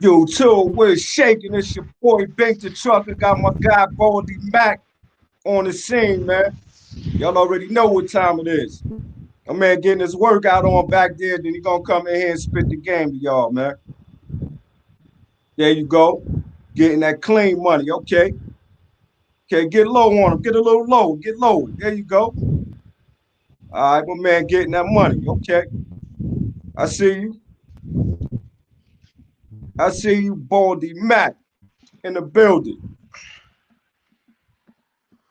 Yo, too, we're shaking. It's your boy Bank the Trucker. Got my guy Baldy Mack on the scene, man. Y'all already know what time it is. My man getting his workout on back there, then he gonna come in here and spit the game to y'all, man. There you go. Getting that clean money. Okay. Okay, get low on him. Get a little low. Get low. There you go. All right, my man getting that money. Okay. I see you. I see you, Baldy Mack, in the building.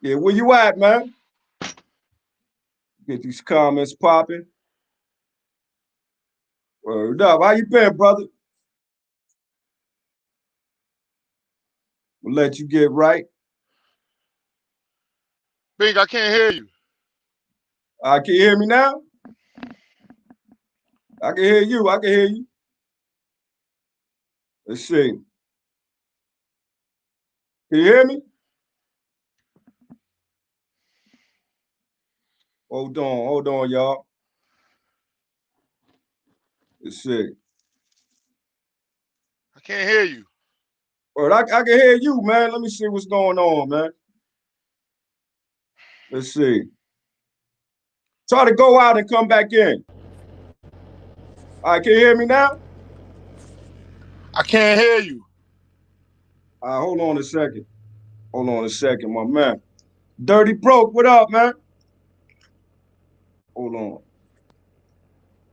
Yeah, where you at, man? Get these comments popping. Word up. How you been, brother? We'll let you get right. Big, I can't hear you. Can you hear me now? I can hear you. I can hear you. Let's see. Can you hear me? Hold on, y'all. Let's see. I can't hear you. I can hear you, man. Let me see what's going on, man. Let's see. Try to go out and come back in. All right, can you hear me now? I can't hear you. Hold on a second. Hold on a second, my man. Dirty Broke, what up, man? Hold on.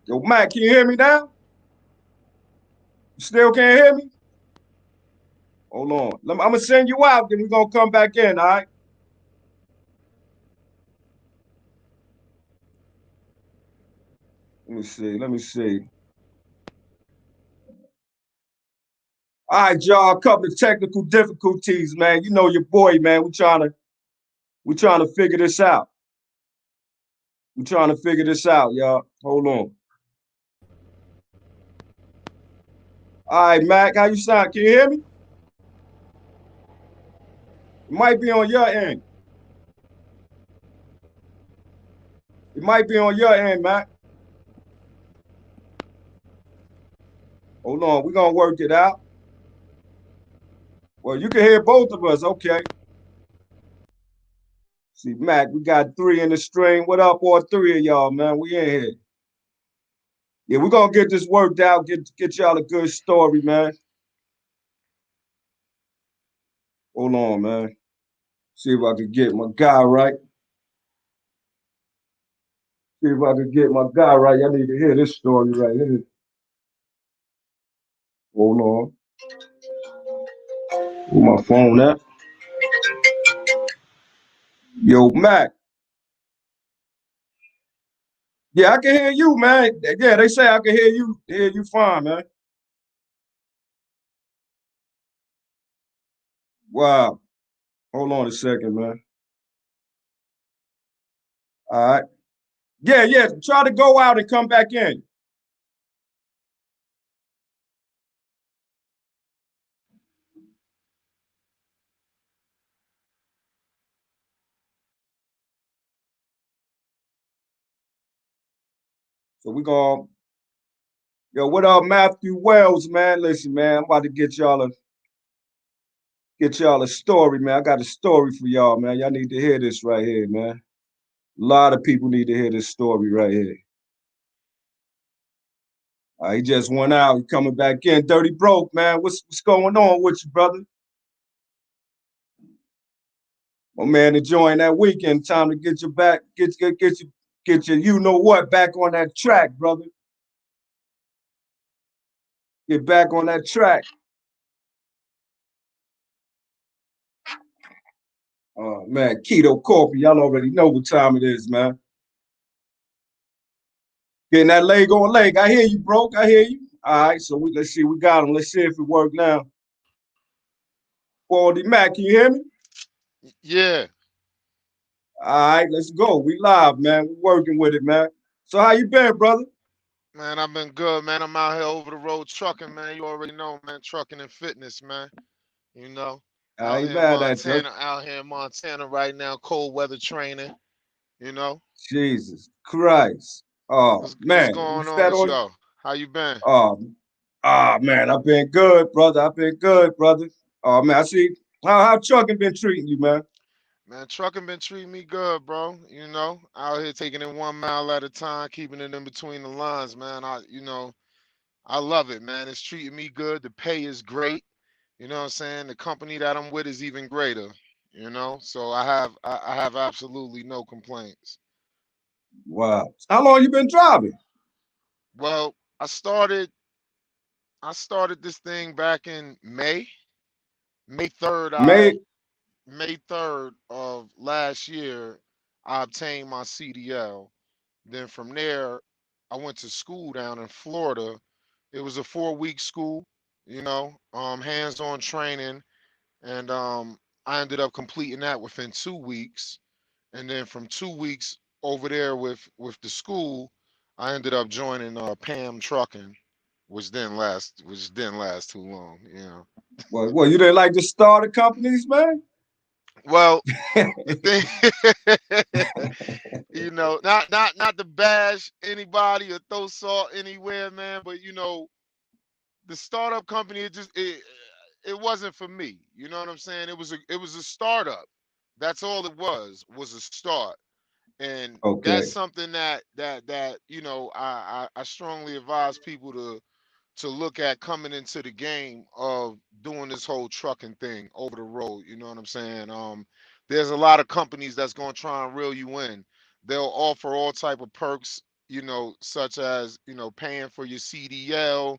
Yo, Matt, can you hear me now? You still can't hear me? Hold on. I'm gonna send you out, then we're gonna come back in, all right? Let me see. Let me see. All right, y'all. A couple of technical difficulties, man. You know your boy, man. We trying to figure this out. We trying to figure this out, y'all. Hold on. All right, Mac. How you sound? Can you hear me? It might be on your end. It might be on your end, Mac. Hold on. We're gonna work it out. Well, you can hear both of us. Okay. See, Mac, we got three in the stream. What up, all three of y'all, man? We in here. Yeah, we're gonna get this worked out, get y'all a good story, man. Hold on, man. See if I can get my guy right. See if I can get my guy right. I need to hear this story right here. Hold on. Where my phone at? Yo, Mac. Yeah, I can hear you, man. Yeah, they say I can hear you fine, man. Wow. Hold on a second, man. All right. Yeah, yeah. Try to go out and come back in. So we gonna yo, what up, Matthew Wells, man? Listen, man, I'm about to get y'all a story, man. I got a story for y'all, man. Y'all need to hear this right here, man. A lot of people need to hear this story right here. He just went out. He coming back in. Dirty Broke, man. What's going on with you, brother? My man enjoying that weekend. Time to get your back, get your you know what back on that track, brother. Get back on that track. Man, keto coffee. Y'all already know what time it is, man. Getting that leg on leg. I hear you, broke. I hear you. All right, so let's see. We got him. Let's see if it worked now. Baldy Mac, can you hear me? Yeah. All right, let's go. We live, man. We working with it, man. So how you been, brother? Man, I've been good, man. I'm out here over the road trucking, man. You already know, man. Trucking and fitness, man. You know, I ain't mad at you. Out here in Montana right now, cold weather training. You know, Jesus Christ. Oh what's man, going what's on that with on? y'all? How you been? Oh Ah man, I've been good, brother. I've been good, brother. Oh man, I see how trucking been treating you, man. Man, trucking been treating me good, bro. Out here taking it 1 mile at a time, keeping it in between the lines, man. I love it, man. It's treating me good. The pay is great. You know what I'm saying? The company that I'm with is even greater. So I have absolutely no complaints. Wow. How long you been driving? Well, I started this thing back in May 3rd. May. May 3rd of last year, I obtained my CDL. Then from there, I went to school down in Florida. It was a 4-week school, hands-on training, and I ended up completing that within 2 weeks. And then from 2 weeks over there with the school, I ended up joining Pam Trucking, which didn't last too long. Well, you didn't like the starter companies, man? Well, the thing, not to bash anybody or throw salt anywhere, man, but the startup company, it wasn't for me. You know what I'm saying? It was a startup. That's all it was a start. And that's Okay. something that I strongly advise people to look at coming into the game of doing this whole trucking thing over the road. You know what I'm saying? There's a lot of companies that's going to try and reel you in. They'll offer all type of perks, such as paying for your CDL,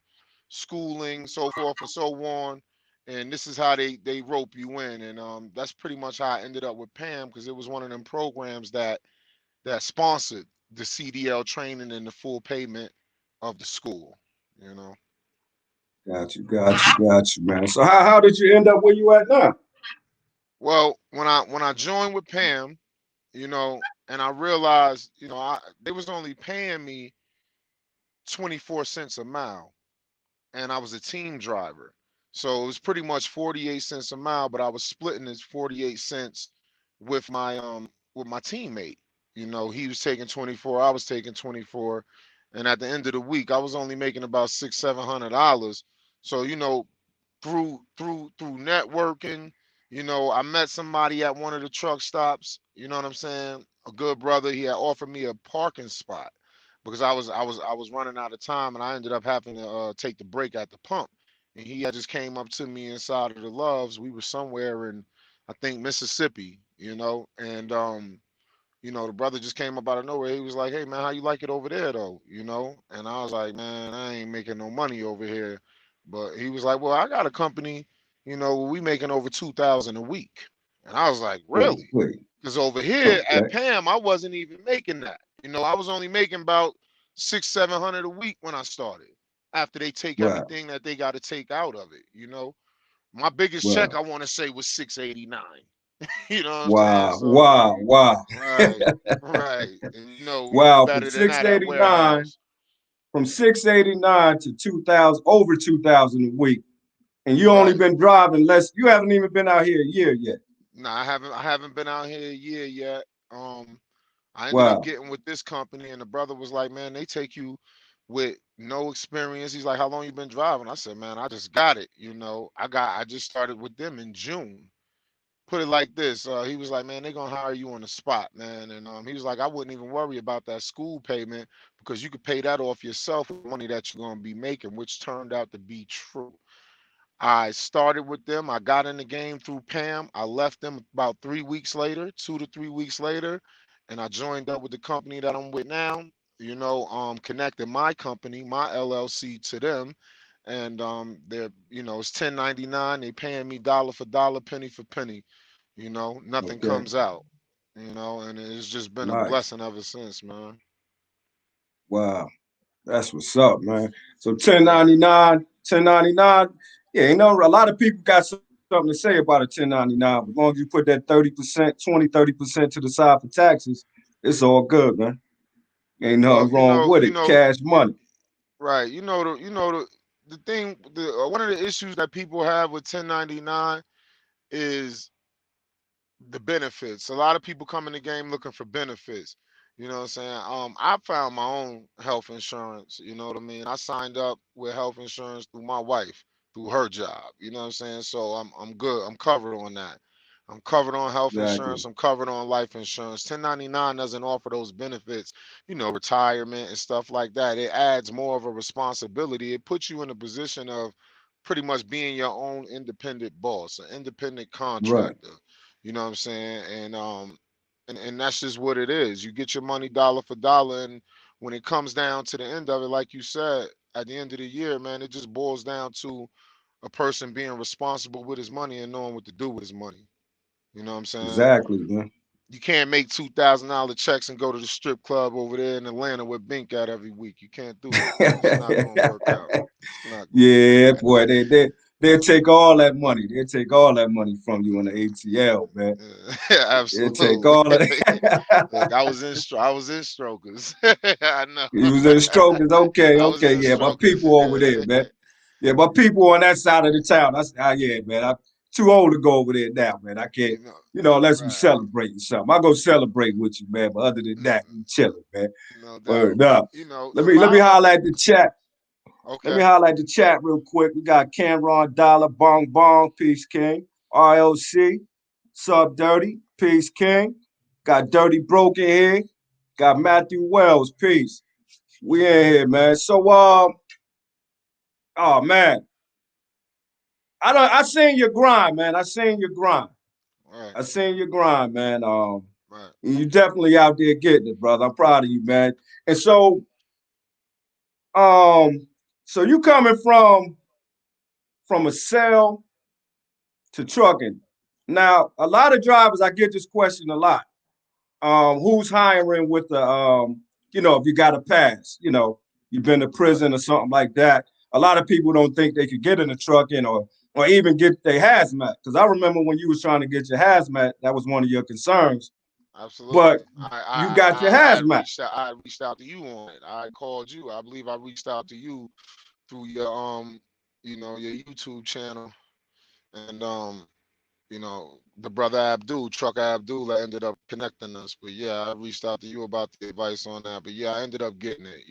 schooling, so forth and so on. And this is how they rope you in. And that's pretty much how I ended up with Pam, because it was one of them programs that sponsored the CDL training and the full payment of the school. You know. Got you, man. So how did you end up where you at now? Well, when I joined with Pam, and I realized, they was only paying me 24 cents a mile, and I was a team driver. So it was pretty much 48 cents a mile, but I was splitting this 48 cents with my teammate. He was taking 24, I was taking 24, and at the end of the week, I was only making about $600-700. So through networking, I met somebody at one of the truck stops. You know what I'm saying? A good brother. He had offered me a parking spot because I was running out of time, and I ended up having to take the break at the pump. And he had just came up to me inside of the Loves. We were somewhere in, I think, Mississippi. And the brother just came up out of nowhere. He was like, "Hey man, how you like it over there though?" And I was like, "Man, I ain't making no money over here." But he was like, "Well, I got a company, we making over 2,000 a week." And I was like, "Really?" Wait. Because over here at Okay. Pam, I wasn't even making that. I was only making about 600-700 a week when I started. After they take Wow. everything that they got to take out of it. My biggest check, I Wow. want to say, was 689. You know what I'm saying? Wow. So Wow. Wow. right, right. And we do Wow. From better than that at 689 warehouse. from 689 to 2,000, over 2,000 a week. And you only Right. been driving less. You haven't even been out here a year yet. No, I haven't been out here a year yet. I ended up Wow. getting with this company, and the brother was like, "Man, they take you with no experience." He's like, "How long you been driving?" I said, "Man, I just got it. I just started with them in June." Put it like this. He was like, "Man, they're gonna hire you on the spot, man." And he was like, "I wouldn't even worry about that school payment because you could pay that off yourself with money that you're gonna be making," which turned out to be true. I started with them. I got in the game through Pam. I left them about 3 weeks later, 2 to 3 weeks later, and I joined up with the company that I'm with now. Connected my company, my LLC, to them, and it's 1099. They paying me dollar for dollar, penny for penny. Nothing Okay. comes out. And it's just been a Nice. blessing ever since, man. Wow. That's what's up, man. So Yeah. 1099. Yeah, a lot of people got something to say about a 1099. But as long as you put that 30%, 20, 30% to the side for taxes, it's all good, man. Ain't Well, nothing wrong with it. Cash you money. right. The thing. One of the issues that people have with 1099 is the benefits. A lot of people come in the game looking for benefits. You know what I'm saying? I found my own health insurance. You know what I mean? I signed up with health insurance through my wife, through her job. You know what I'm saying? So I'm good. I'm covered on that. I'm covered on health Exactly. insurance. I'm covered on life insurance. 1099 doesn't offer those benefits, retirement and stuff like that. It adds more of a responsibility. It puts you in a position of pretty much being your own independent boss, an independent Right. contractor. You know what I'm saying? And that's just what it is. You get your money dollar for dollar, and when it comes down to the end of it, like you said, at the end of the year, man, it just boils down to a person being responsible with his money and knowing what to do with his money. You know what I'm saying? Exactly, man. You can't make $2,000 checks and go to the strip club over there in Atlanta with Bink at every week. You can't do that. It's not gonna work out. It's not gonna work Yeah, out. boy, they'll take all that money. They'll take all that money from you in the ATL, man. They'll take Absolutely. all of that. Look, I was in strokers. I know. You was in strokers. Okay, I was okay, in yeah. My strokers. people over there, man. Yeah, my people on that side of the town. Yeah, man. I'm too old to go over there now, man. I can't, You know, unless we right. celebrating something. I go celebrate with you, man. But other than that, we chilling, man. No Word doubt. up. A Let me lot of highlight the chat. Let me okay. highlight the chat real quick. We got Cameron Dollar, Bong Bong, Peace King, RLC, Sub Dirty, Peace King. Got Dirty Broken here. Got Matthew Wells, Peace. We in here, man. So oh man, I seen your grind, man. I seen your grind. Right, I seen your grind, man. right. You definitely out there getting it, brother. I'm proud of you, man. And um, so you coming from a cell to trucking. Now, a lot of drivers, I get this question a lot. Who's hiring with if you got a pass, you've been to Right. prison or something like that. A lot of people don't think they could get in a trucking or even get their hazmat. Because I remember when you was trying to get your hazmat, that was one of your concerns. But Absolutely. you got your I had hazmat. reached out. I had reached out to you on it. I called you. I believe I reached out to you through your YouTube channel, and the brother Abdul, Truck Abdul, that ended up connecting us. But yeah, I reached out to you about the advice on that. But yeah, I ended up getting it.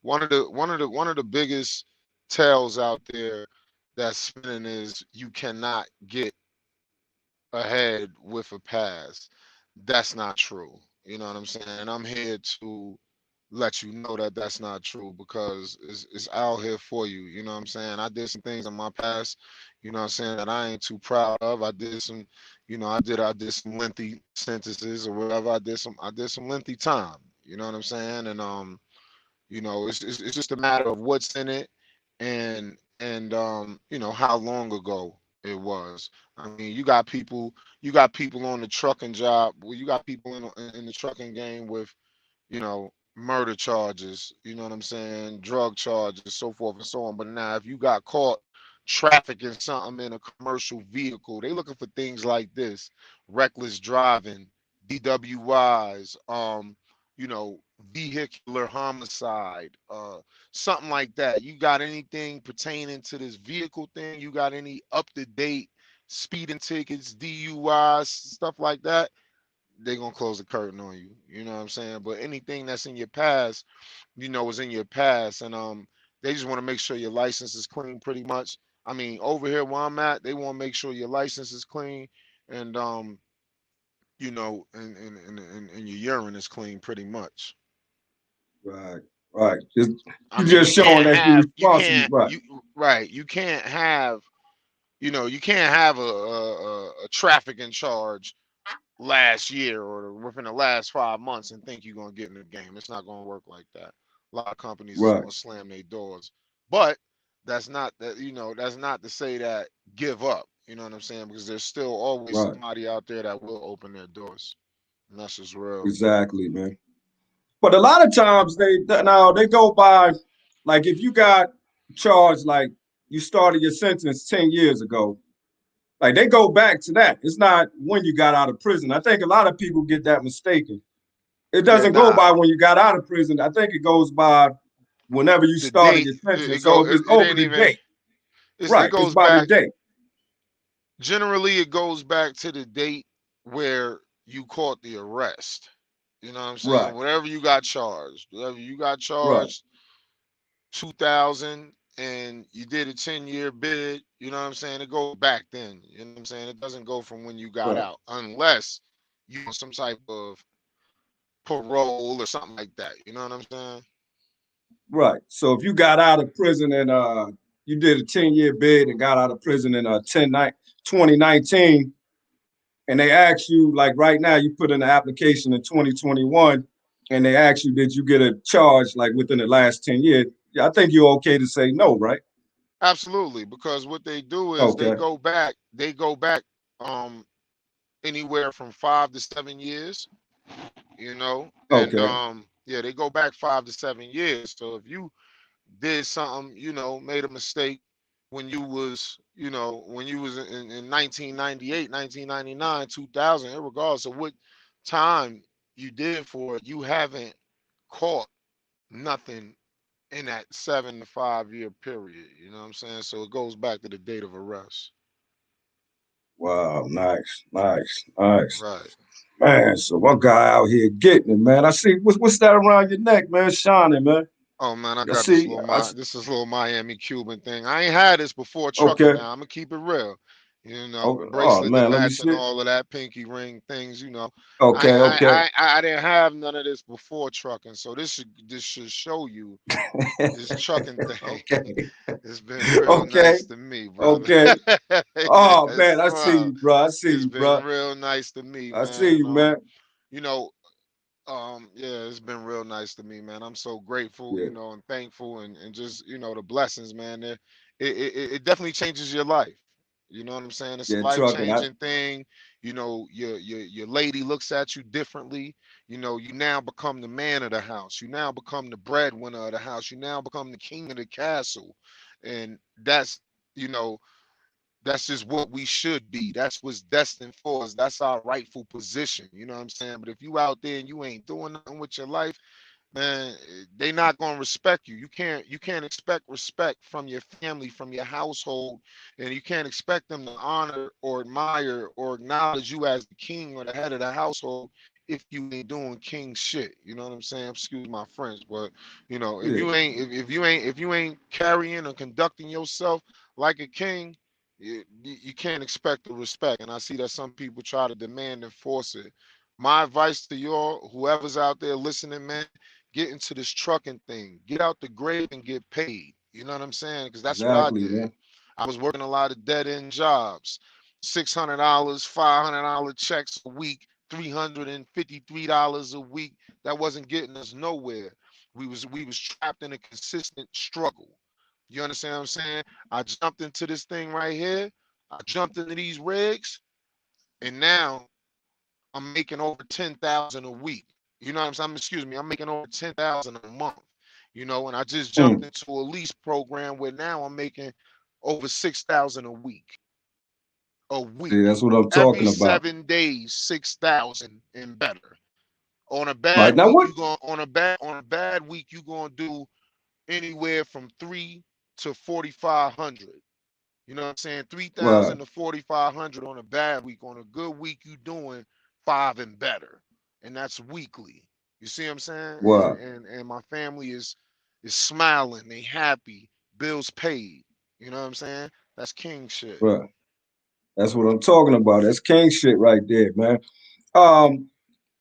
One of the biggest tales out there that's spinning is you cannot get ahead with a pass. That's not true. You know what I'm saying? And I'm here to let you know that that's not true because it's out here for you. You know what I'm saying? I did some things in my past, what I'm saying, that I ain't too proud of. I did some lengthy sentences or whatever. I did some lengthy time. You know what I'm saying? And it's just a matter of what's in it and how long ago it was. I mean, you got people on the trucking job. Well, you got people in the trucking game with murder charges, you know what I'm saying, drug charges, so forth and so on. But now, if you got caught trafficking something in a commercial vehicle, they looking for things like this: reckless driving, DWIs, you know, vehicular homicide, something like that. You got anything pertaining to this vehicle thing? You got any up to date speeding tickets, DUIs, stuff like that? They're gonna close the curtain on you. You know what I'm saying? But anything that's in your past, is in your past. And they just want to make sure your license is clean pretty much. I mean, over here where I'm at, they want to make sure your license is clean and and your urine is clean pretty much. Right, right. I You mean, just showing that you're responsible, right? you can't have, you can't have a trafficking charge last year or within the last 5 months and think you're gonna get in the game. It's not gonna work like that. A lot of companies is Right, gonna slam their doors. But that's not to say that give up. You know what I'm saying? Because there's still always right. somebody out there that will open their doors. And that's just real. Exactly, man. But a lot of times they go by, like, if you got charged, like you started your sentence 10 years ago, like they go back to that. It's not when you got out of prison. I think a lot of people get that mistaken. It Yeah, doesn't go by nah. when you got out of prison. I think it goes by whenever you The started date your it sentence. go So it, it's it over ain't the even date. it Right. It's goes by the back. date. Generally it goes back to the date where you caught the arrest. You know what I'm saying? Right. Whatever you got charged, whatever you got Right. charged, 2,000, and you did a 10-year bid. You know what I'm saying? It goes back then. You know what I'm saying? It doesn't go from when you got Right. out, unless you on some type of parole or something like that. You know what I'm saying? Right. So if you got out of prison and you did a 10-year bid and got out of prison in 2019, and they ask you, like right now, you put in an application in 2021, and they ask you, did you get a charge like within the last 10 years? Yeah, I think you're okay to say no, right? Absolutely, because what they do is they Okay. go back. They go back um anywhere from 5 to 7 years. You know, and Okay. yeah, they go back 5 to 7 years. So if you did something, made a mistake when you was, when you was in 1998, 1999, 2000, regardless of what time you did for it, you haven't caught nothing in that 7 to 5 year period. You know what I'm saying? So it goes back to the date of arrest. Wow. Nice. Nice. Nice. Right. Man, so one guy out here getting it, man. I see what's that around your neck, man? Shining, man. Oh man, I I got see. this is little Miami Cuban thing. I ain't had this before trucking Okay. now. I'm gonna keep it real. Oh Bracelet, the man, let me match and see. all of that, pinky ring things. Okay, okay. I didn't have none of this before trucking. So this should show you this trucking thing. Okay. It's been real Okay. nice to me, brother. Okay. Oh Yes, man, I see sir. you, bro. I see It's you, been bro. real nice to me, I see man. you, man. You know, yeah, it's been real nice to me, man. I'm so grateful, Yeah. and thankful, and just, the blessings, man. It definitely changes your life. You know what I'm saying? It's a Yeah, life trucking. changing thing. Your lady looks at you differently. You now become the man of the house. You now become the breadwinner of the house. You now become the king of the castle, and you know, that's just what we should be. That's what's destined for us. That's our rightful position. You know what I'm saying? But if you out there and you ain't doing nothing with your life, man, they not gonna respect you. You can't expect respect from your family, from your household, and you can't expect them to honor or admire or acknowledge you as the king or the head of the household if you ain't doing king shit. You know what I'm saying? Excuse my French, but if Yeah, you ain't carrying or conducting yourself like a king, you can't expect the respect. And I see that some people try to demand and force it. My advice to y'all, whoever's out there listening, man, get into this trucking thing. Get out the grave and get paid. You know what I'm saying? Because that's what I exactly, did. man. I was working a lot of dead end jobs, $600, $500 checks a week, $353 a week. That wasn't getting us nowhere. We was trapped in a consistent struggle. You understand what I'm saying? I jumped into this thing right here. I jumped into these rigs, and now I'm making over 10,000 a week. You know what I'm saying? Excuse me, I'm making over 10,000 a month. And I just jumped Mm. into a lease program where now I'm making over 6,000 a week. A See, week. that's what I'm Every talking about. 7 days, 6,000 and better. On a All right, bad now week, what? you going on a bad week, you gonna do anywhere from 3 to 4,500. You know what I'm saying? Right, 3,000 to 4,500 on a bad week. On a good week, you doing five and better, and that's weekly. You see what I'm saying? And right, and my family is smiling. They happy. Bills paid. You know what I'm saying? That's king shit. right. That's what I'm talking about. That's king shit right there, man. Um,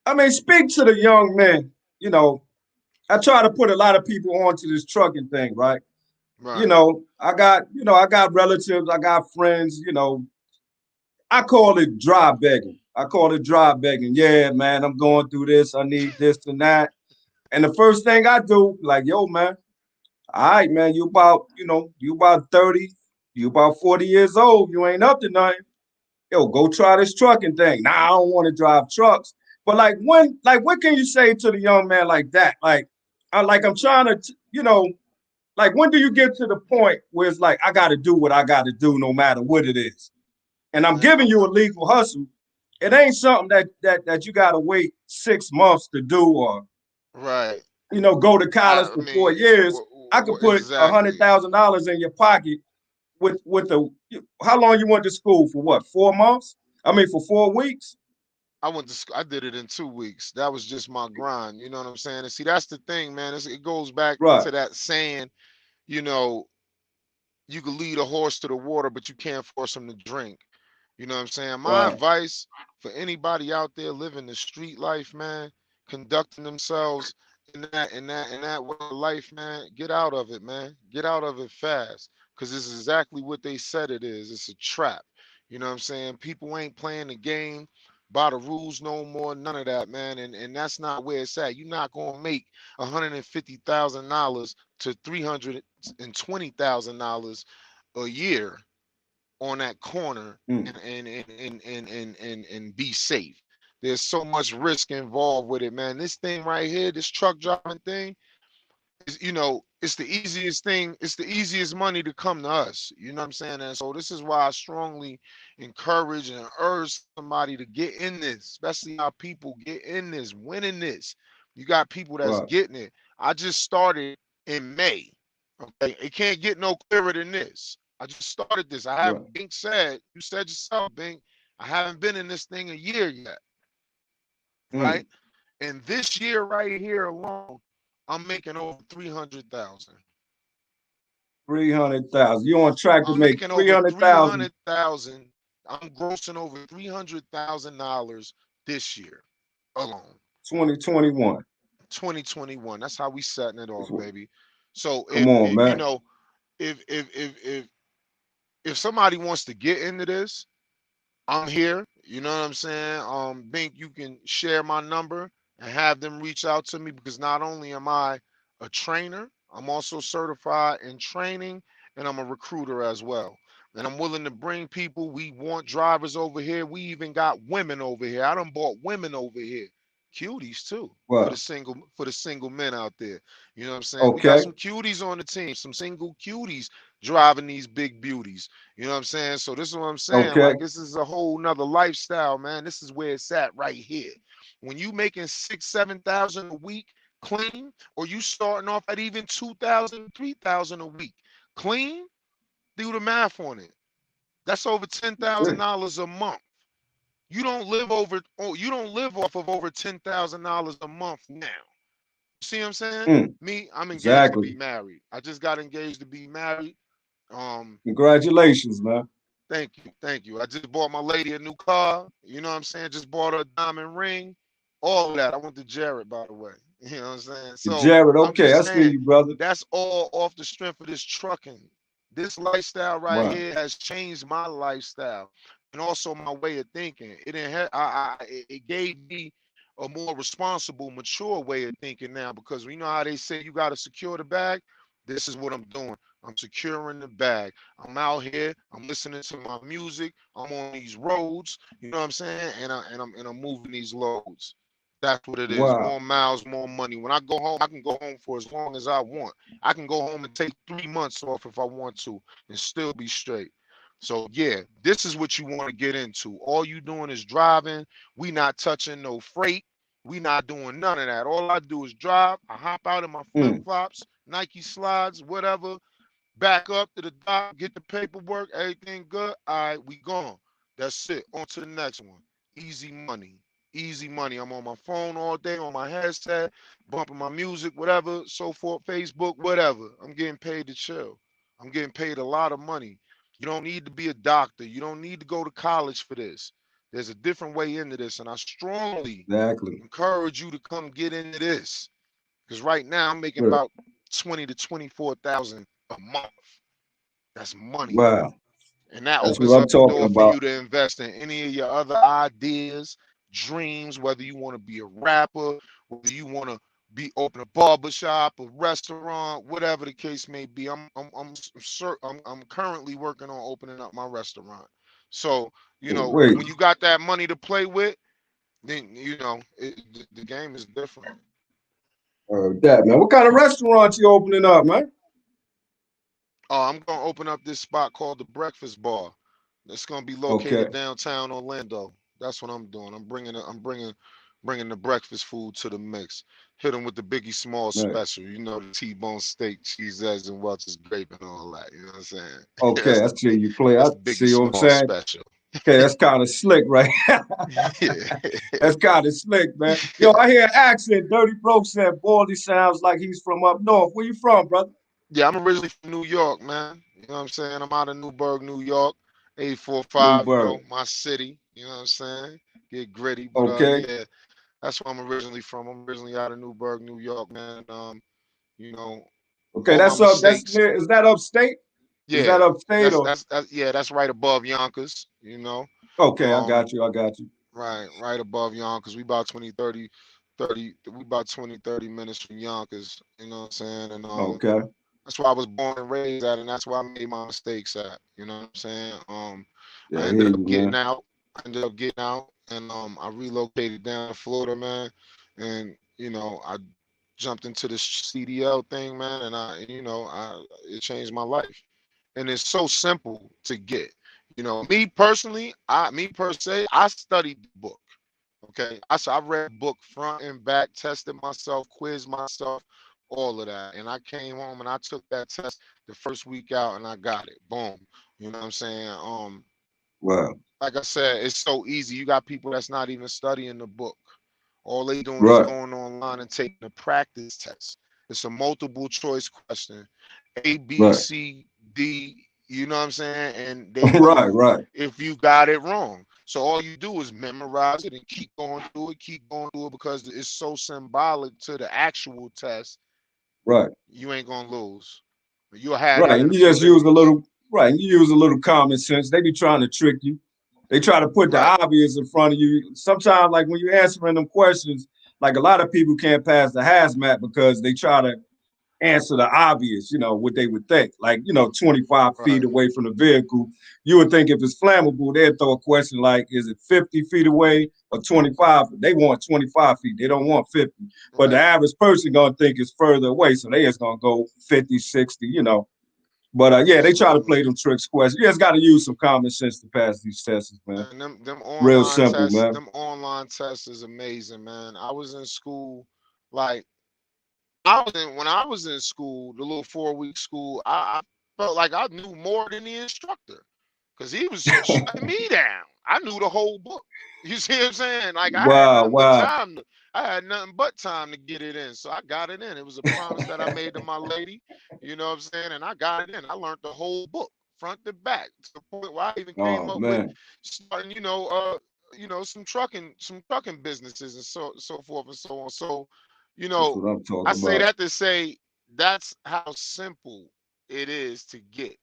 I mean, speak to the young men. You know, I try to put a lot of people onto this trucking thing, right? Right. I got relatives, I got friends, I call it dry begging. I call it dry begging. Yeah, man, I'm going through this. I need this and that. And the first thing I do, like, yo, man, all right, man, you about 30, you about 40 years old. You ain't up to nothing. Yo, go try this trucking thing. Nah, I don't want to drive trucks. But what can you say to the young man like that? I'm trying to, like, when do you get to the point where it's like, I got to do what I got to do no matter what it is? And I'm Man, giving you a legal hustle. It ain't something that you got to wait 6 months to do, or right. go to college I for four mean, years. I could put a hundred exactly. thousand dollars in your pocket with the how long you went to school for? What, 4 months? I mean, for 4 weeks. I did it in 2 weeks. That was just my grind. You know what I'm saying? And see, that's the thing, man. It goes back Right, to that saying, you know, you can lead a horse to the water, but you can't force him to drink. You know what I'm saying? My right, advice for anybody out there living the street life, man, conducting themselves in that way of life, man, get out of it, man. Get out of it fast. Cause this is exactly what they said it is. It's a trap. You know what I'm saying? People ain't playing the game by the rules no more, none of that, man. And that's not where it's at. You're not gonna make $150,000 to $320,000 a year on that corner mm, and be safe. There's so much risk involved with it, man. This thing right here, this truck driving thing, is, it's the easiest thing. It's the easiest money to come to us. You know what I'm saying? And so this is why I strongly encourage and urge somebody to get in this, especially our people get in this, winning this. You got people that's right, getting it. I just started in May. Okay, it can't get no clearer than this. I just started this. I right, have Bink said, you said yourself, Bink, I haven't been in this thing a year yet, right? mm. And this year right here alone, I'm making over 300,000. 300,000. You on track to I'm make making over 300,000 300,000. I'm grossing over $300,000 this year alone. 2021. 2021. That's how we setting it off, baby. So Come on, man. if somebody wants to get into this, I'm here. You know what I'm saying? Bink, you can share my number and have them reach out to me because not only am I a trainer, I'm also certified in training and I'm a recruiter as well. And I'm willing to bring people. We want drivers over here. We even got women over here. I done bought women over here. Cuties too. For the Well, single men out there. You know what I'm saying? We got okay, some cuties on the team, some single cuties driving these big beauties. You know what I'm saying? So this is what I'm saying. okay. Like this is a whole nother lifestyle, man. This is where it's at right here. When you making 6, 7,000 a week clean, or you starting off at even 2,000, 3,000 a week clean, do the math on it. That's over ten thousand Agree. dollars a month. You don't live off of over $10,000 a month now. See what I'm saying? Mm, Me, I'm engaged to exactly. be married. I just got engaged to be married. Um, Congratulations, man. Thank you. Thank you. I just bought my lady a new car. You know what I'm saying? Just bought her a diamond ring. All of that. I went to Jared, by the way. You know what I'm saying? So Jared, I'm okay, I just see saying you, brother. that's all off the strength of this trucking. This lifestyle right Wow. here has changed my lifestyle and also my way of thinking. It it gave me a more responsible, mature way of thinking now because we know how they say you got to secure the bag. This is what I'm doing. I'm securing the bag. I'm out here. I'm listening to my music. I'm on these roads. You know what I'm saying? And I'm moving these loads. That's what it is. Wow. More miles, more money. When I go home, I can go home for as long as I want. I can go home and take 3 months off if I want to and still be straight. So yeah, this is what you want to get into. All you doing is driving. We not touching no freight. We not doing none of that. All I do is drive. I hop out in my flip Mm, flops, Nike slides, whatever, back up to the dock, get the paperwork, everything good. All right, we gone. That's it. On to the next one. Easy money. Easy money. I'm on my phone all day, on my headset, bumping my music, whatever, so forth, Facebook, whatever. I'm getting paid to chill. I'm getting paid a lot of money. You don't need to be a doctor. You don't need to go to college for this. There's a different way into this, and I strongly exactly. encourage you to come get into this. Because right now I'm making Good. about 20 to 24,000 a month. That's money. Wow. And that That's what opens I'm up the talking door for about. you to invest in any of your other ideas, dreams, whether you want to be a rapper, whether you want to be open a barber shop, a restaurant, whatever the case may be. I'm currently working on opening up my restaurant. So, Wait, when you got that money to play with, then the game is different. that man. What kind of restaurant you opening up, man? Oh, I'm gonna open up this spot called the Breakfast Bar. It's gonna be Okay, located downtown Orlando. That's what I'm doing. I'm bringing the breakfast food to the mix. Hit them with the Biggie Small man. special. The T-bone steak, cheese, eggs, and Welch's grape and all that. You know what I'm saying? Okay, that's I the see big. you play. I That's the Biggie see what I'm Small saying. special. Okay, that's kind of slick, right? Yeah. That's kind of slick, man. Yo, I hear an accent. Dirty Bro said Baldy sounds like he's from up north. Where you from, brother? Yeah, I'm originally from New York, man. You know what I'm saying? I'm out of Newburgh, New York. 845, Newburgh. my city. You know what I'm saying? Get gritty. But Okay. yeah, that's where I'm originally from. I'm originally out of Newburgh, New York, man. You know, Okay, all my that's up. That's mistakes. near. Is that upstate? Is Yeah, that upstate or? that's yeah, that's right above Yonkers, you know. Okay, I Um, got you. I got you. right above Yonkers. We about we about 20, 30 minutes from Yonkers, you know what I'm saying? And Okay. that's where I was born and raised at, and that's where I made my mistakes at. You know what I'm saying? Yeah, I I hear ended you, up getting man. out. I ended up getting out, and I relocated down to Florida, man. And I jumped into this CDL thing, man, and it changed my life. And it's so simple to get. Me personally, me per se, I studied the book. Okay, I read the book front and back, tested myself, quizzed myself, all of that, and I came home and I took that test the first week out and I got it. Boom. You know what I'm saying? Wow. Like I said, it's so easy. You got people that's not even studying the book. All they doing is Right. going online and taking a practice test. It's a multiple choice question. A, B, Right. C, D, you know what I'm saying? And they Right. know Right. if you got it wrong. So all you do is memorize it and keep going through it because it's so symbolic to the actual test, Right. you ain't gonna lose. You'll have Right. that in And a you few just use a days. little. Right. And you use a little common sense. They be trying to trick you. They try to put the Right, obvious in front of you. Sometimes, like when you're answering them questions, like a lot of people can't pass the hazmat because they try to answer the obvious, what they would think. Like, 25 feet right, away from the vehicle, you would think if it's flammable, they'd throw a question like, is it 50 feet away or 25? They want 25 feet. They don't want 50. But the right. average person gonna think it's further away. So they just gonna go 50, 60. But yeah, they try to play Absolutely. them tricks questions. You just got to use some common sense to pass these tests, man. And them Real online simple, tests, man. them online tests is amazing, man. I was in school, like when I was in school, the little 4 week school, I felt like I knew more than the instructor because he was shutting me down. I knew the whole book. You see what I'm saying? Like Wow, wow. I had nothing but time to get it in. So I got it in. It was a promise that I made to my lady, you know what I'm saying? And I got it in. I learned the whole book, front to back, to the point where I even came Oh up with man, starting, some trucking businesses and so forth and so on. So, you that's know, what I'm I talking say about. that to say that's how simple it is to get.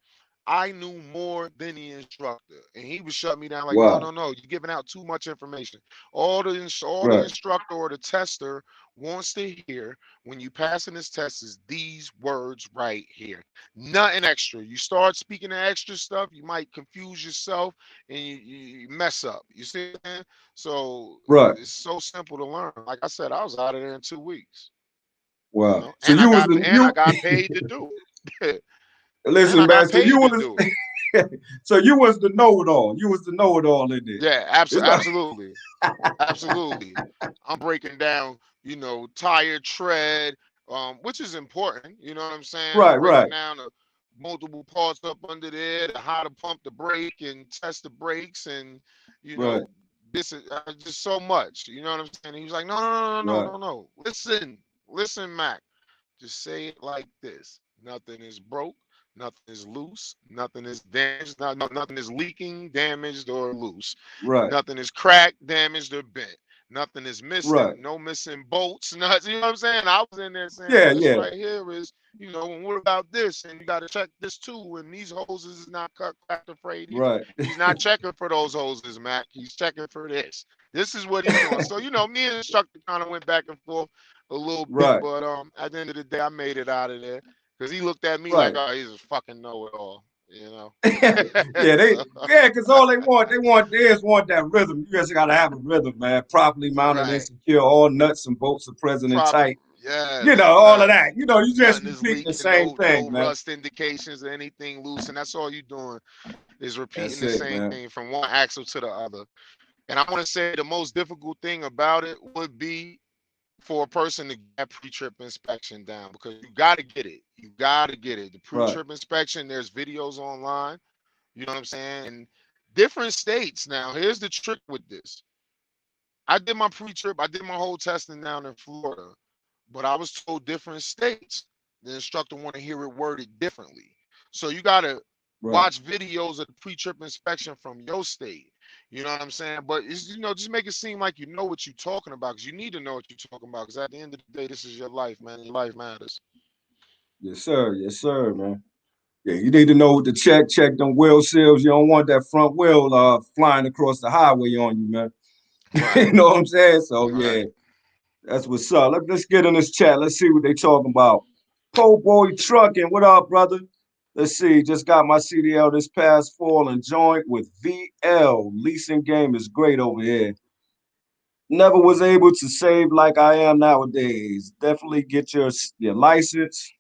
I knew more than the instructor, and he would shut me down like, no, Wow. no, no, you're giving out too much information. All the Right, instructor or the tester wants to hear when you passing this test is these words right here. Nothing extra. You start speaking the extra stuff, you might confuse yourself and you mess up. You see what I'm saying? So right. it's so simple to learn. Like I said, I was out of there in 2 weeks. Wow. So And I you was got the and I you got paid to do it. And listen, I man. got So you paid to was do it. so you was the know-it-all. You was the know-it-all in there. Yeah, It's not absolutely. Absolutely. I'm breaking down, tire tread, which is important. You know what I'm saying? I'm right, breaking right, down the multiple parts up under there, how to pump the brake and test the brakes, and you right, know, this is just so much. You know what I'm saying? He was like, no, no, no, no, right, no, no, no. Listen, Mac. Just say it like this: nothing is broke, nothing is loose, nothing is damaged, nothing is leaking, damaged, or loose. right, Nothing is cracked, damaged, or bent. Nothing is right. missing, no missing bolts, nothing. You know what I'm saying? I was in there saying, Yeah, well, this yeah. right here is, and what about this? And you got to check this too. And these hoses is not cut, cracked, or frayed either. Right, He's not checking for those hoses, Mac. He's checking for this. This is what he's doing. So, me and the instructor kind of went back and forth a little bit, right, but at the end of the day, I made it out of there because he looked at me like, right. oh, he's a fucking know-it-all, you know. Yeah, So, because all they just want that rhythm. You just gotta have a rhythm, man. Properly mounted and right, secure. All nuts and bolts are present and proper, tight. yes, All of yes. that. You just Nothing is repeating the leaking, same no thing, man. rust indications or anything loose, and that's all you're doing is repeating That's the it, same man. thing from one axle to the other. And I want to say the most difficult thing about it would be for a person to get that pre-trip inspection down because you got to get it. You got to get it. The Right, pre-trip inspection, there's videos online. You know what I'm saying? And different states. Now, here's the trick with this. I did my pre-trip, I did my whole testing down in Florida, but I was told different states. The instructor want to hear it worded differently. So you gotta Right. watch videos of the pre-trip inspection from your state. You know what I'm saying? But it's, just make it seem like you know what you're talking about, because you need to know what you're talking about. Because at the end of the day, this is your life, man. Your life matters. Yes, sir. Yes, sir, man. Yeah, you need to know what to check them wheel seals. You don't want that front wheel flying across the highway on you, man. Right. You know what I'm saying? So yeah, Right. that's what's up. Let's get in this chat. Let's see what they talking about. Po Boy Trucking, what up, brother? Let's see. Just got my CDL this past fall and joined with VL. Leasing game is great over here. Never was able to save like I am nowadays. Definitely get your license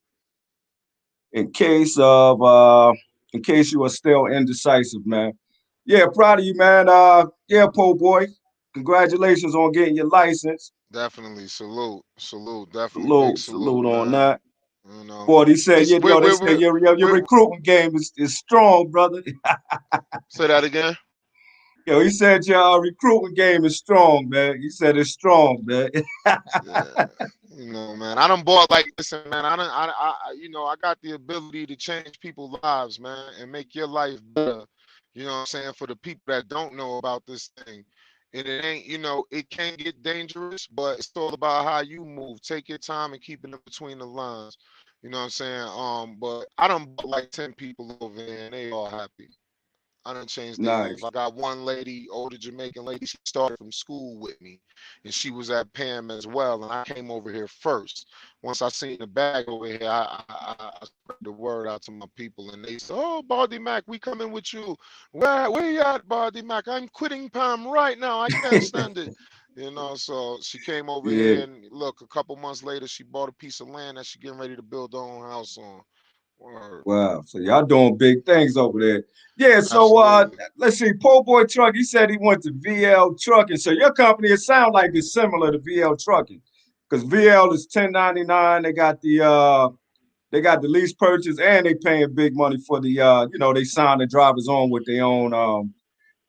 in case of in case you are still indecisive, man. Yeah, proud of you, man. Yeah, Po Boy. Congratulations on getting your license. Definitely. Salute. Salute. Definitely big Salute salute, on man. that. You know. Boy, they said, We we they we said we, your we recruiting game is strong, brother. say that again. Yo, he said your recruiting game is strong, man. He said it's strong, man. Yeah, man. I done bought like listen, man. I got the ability to change people's lives, man, and make your life better. You know what I'm saying? For the people that don't know about this thing. And it ain't, it can get dangerous, but it's all about how you move. Take your time and keep it in between the lines. You know what I'm saying? But I done bought like 10 people over there and they all happy. I done changed their life. Nice. I got one lady, older Jamaican lady, she started from school with me, and she was at PAM as well. And I came over here first. Once I seen the bag over here, I spread the word out to my people, and they said, "Oh, Baldy Mack, we coming with you. Where you at, Baldy Mack? I'm quitting PAM right now. I can't stand it." So she came over Yeah. here, and look, a couple months later, she bought a piece of land that she getting ready to build her own house on. Word. Wow. So y'all doing big things over there. Yeah, so Absolutely. let's see. Po Boy Truck, he said he went to VL Trucking. So your company, it sounds like it's similar to VL Trucking. Because VL is 1099. They got the lease purchase and they paying big money for they sign the drivers on with their own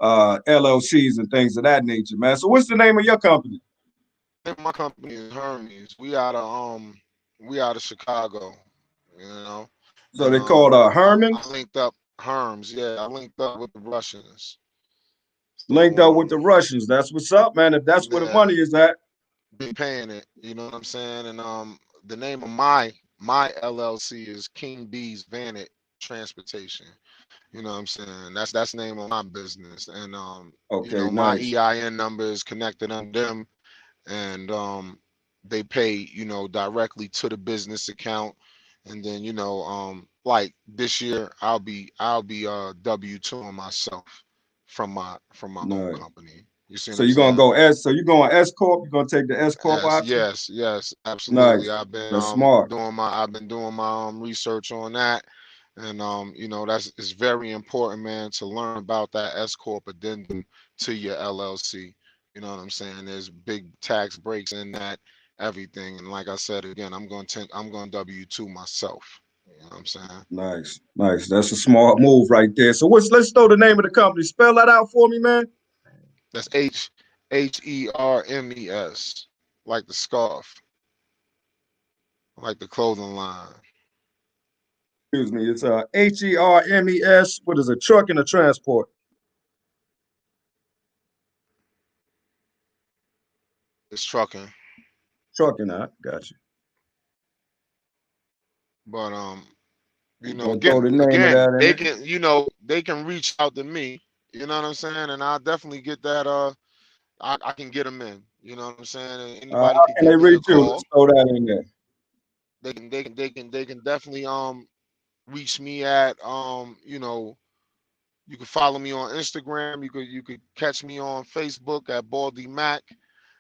LLCs and things of that nature, man. So what's the name of your company? My company is Hermes. We out of Chicago, you know. So And they called I Hermans, linked up Herms, yeah, I linked up with the Russians. So linked up with the Russians. That's what's up, man. If that's where the yeah, money is at. be paying it, you know what I'm saying? And the name of my LLC is King B's Vanet Transportation. You know what I'm saying? That's the name of my business. And Okay, my nice. EIN number is connected on them, and they pay directly to the business account. And then like this year I'll be W2 on myself from my own Nice. company. You see what So I'm you're gonna saying? go S. So you're going S corp. You're gonna take the S corp Yes, option. yes, yes, absolutely. Nice. I've been That's smart. doing my research on that. And that's it's very important, man, to learn about that S corp addendum to your LLC. You know what I'm saying? There's big tax breaks in that, everything. And like I said again, I'm going W2 myself. You know what I'm saying? Nice. Nice. That's a smart move right there. So let's throw the name of the company. Spell that out for me, man. That's Hermes, like the scarf, like the clothing line. Excuse me. It's Hermes. What is a truck and a transport? It's trucking. Trucking. I got you. But We're gonna throw again, the name of again, that in they there. can, they can reach out to me. You know what I'm saying? And I'll definitely get that. I can get them in. You know what I'm saying? And anybody How could can they give me a reach you? Let's call. throw that in there. They can definitely reach me at you can follow me on Instagram. You could catch me on Facebook at Baldy Mac.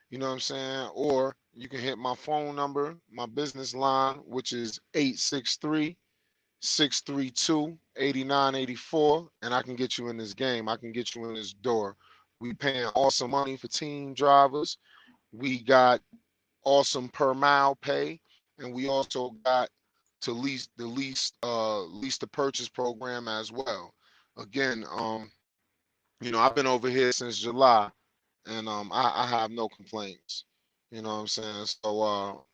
You know what I'm saying? Or you can hit my phone number, my business line, which is 863-632-8984, and I can get you in this game. I can get you in this door. We paying awesome money for team drivers. We got awesome per mile pay, and we also got to lease the purchase program as well. Again, I've been over here since July, and I have no complaints. You know what I'm saying? So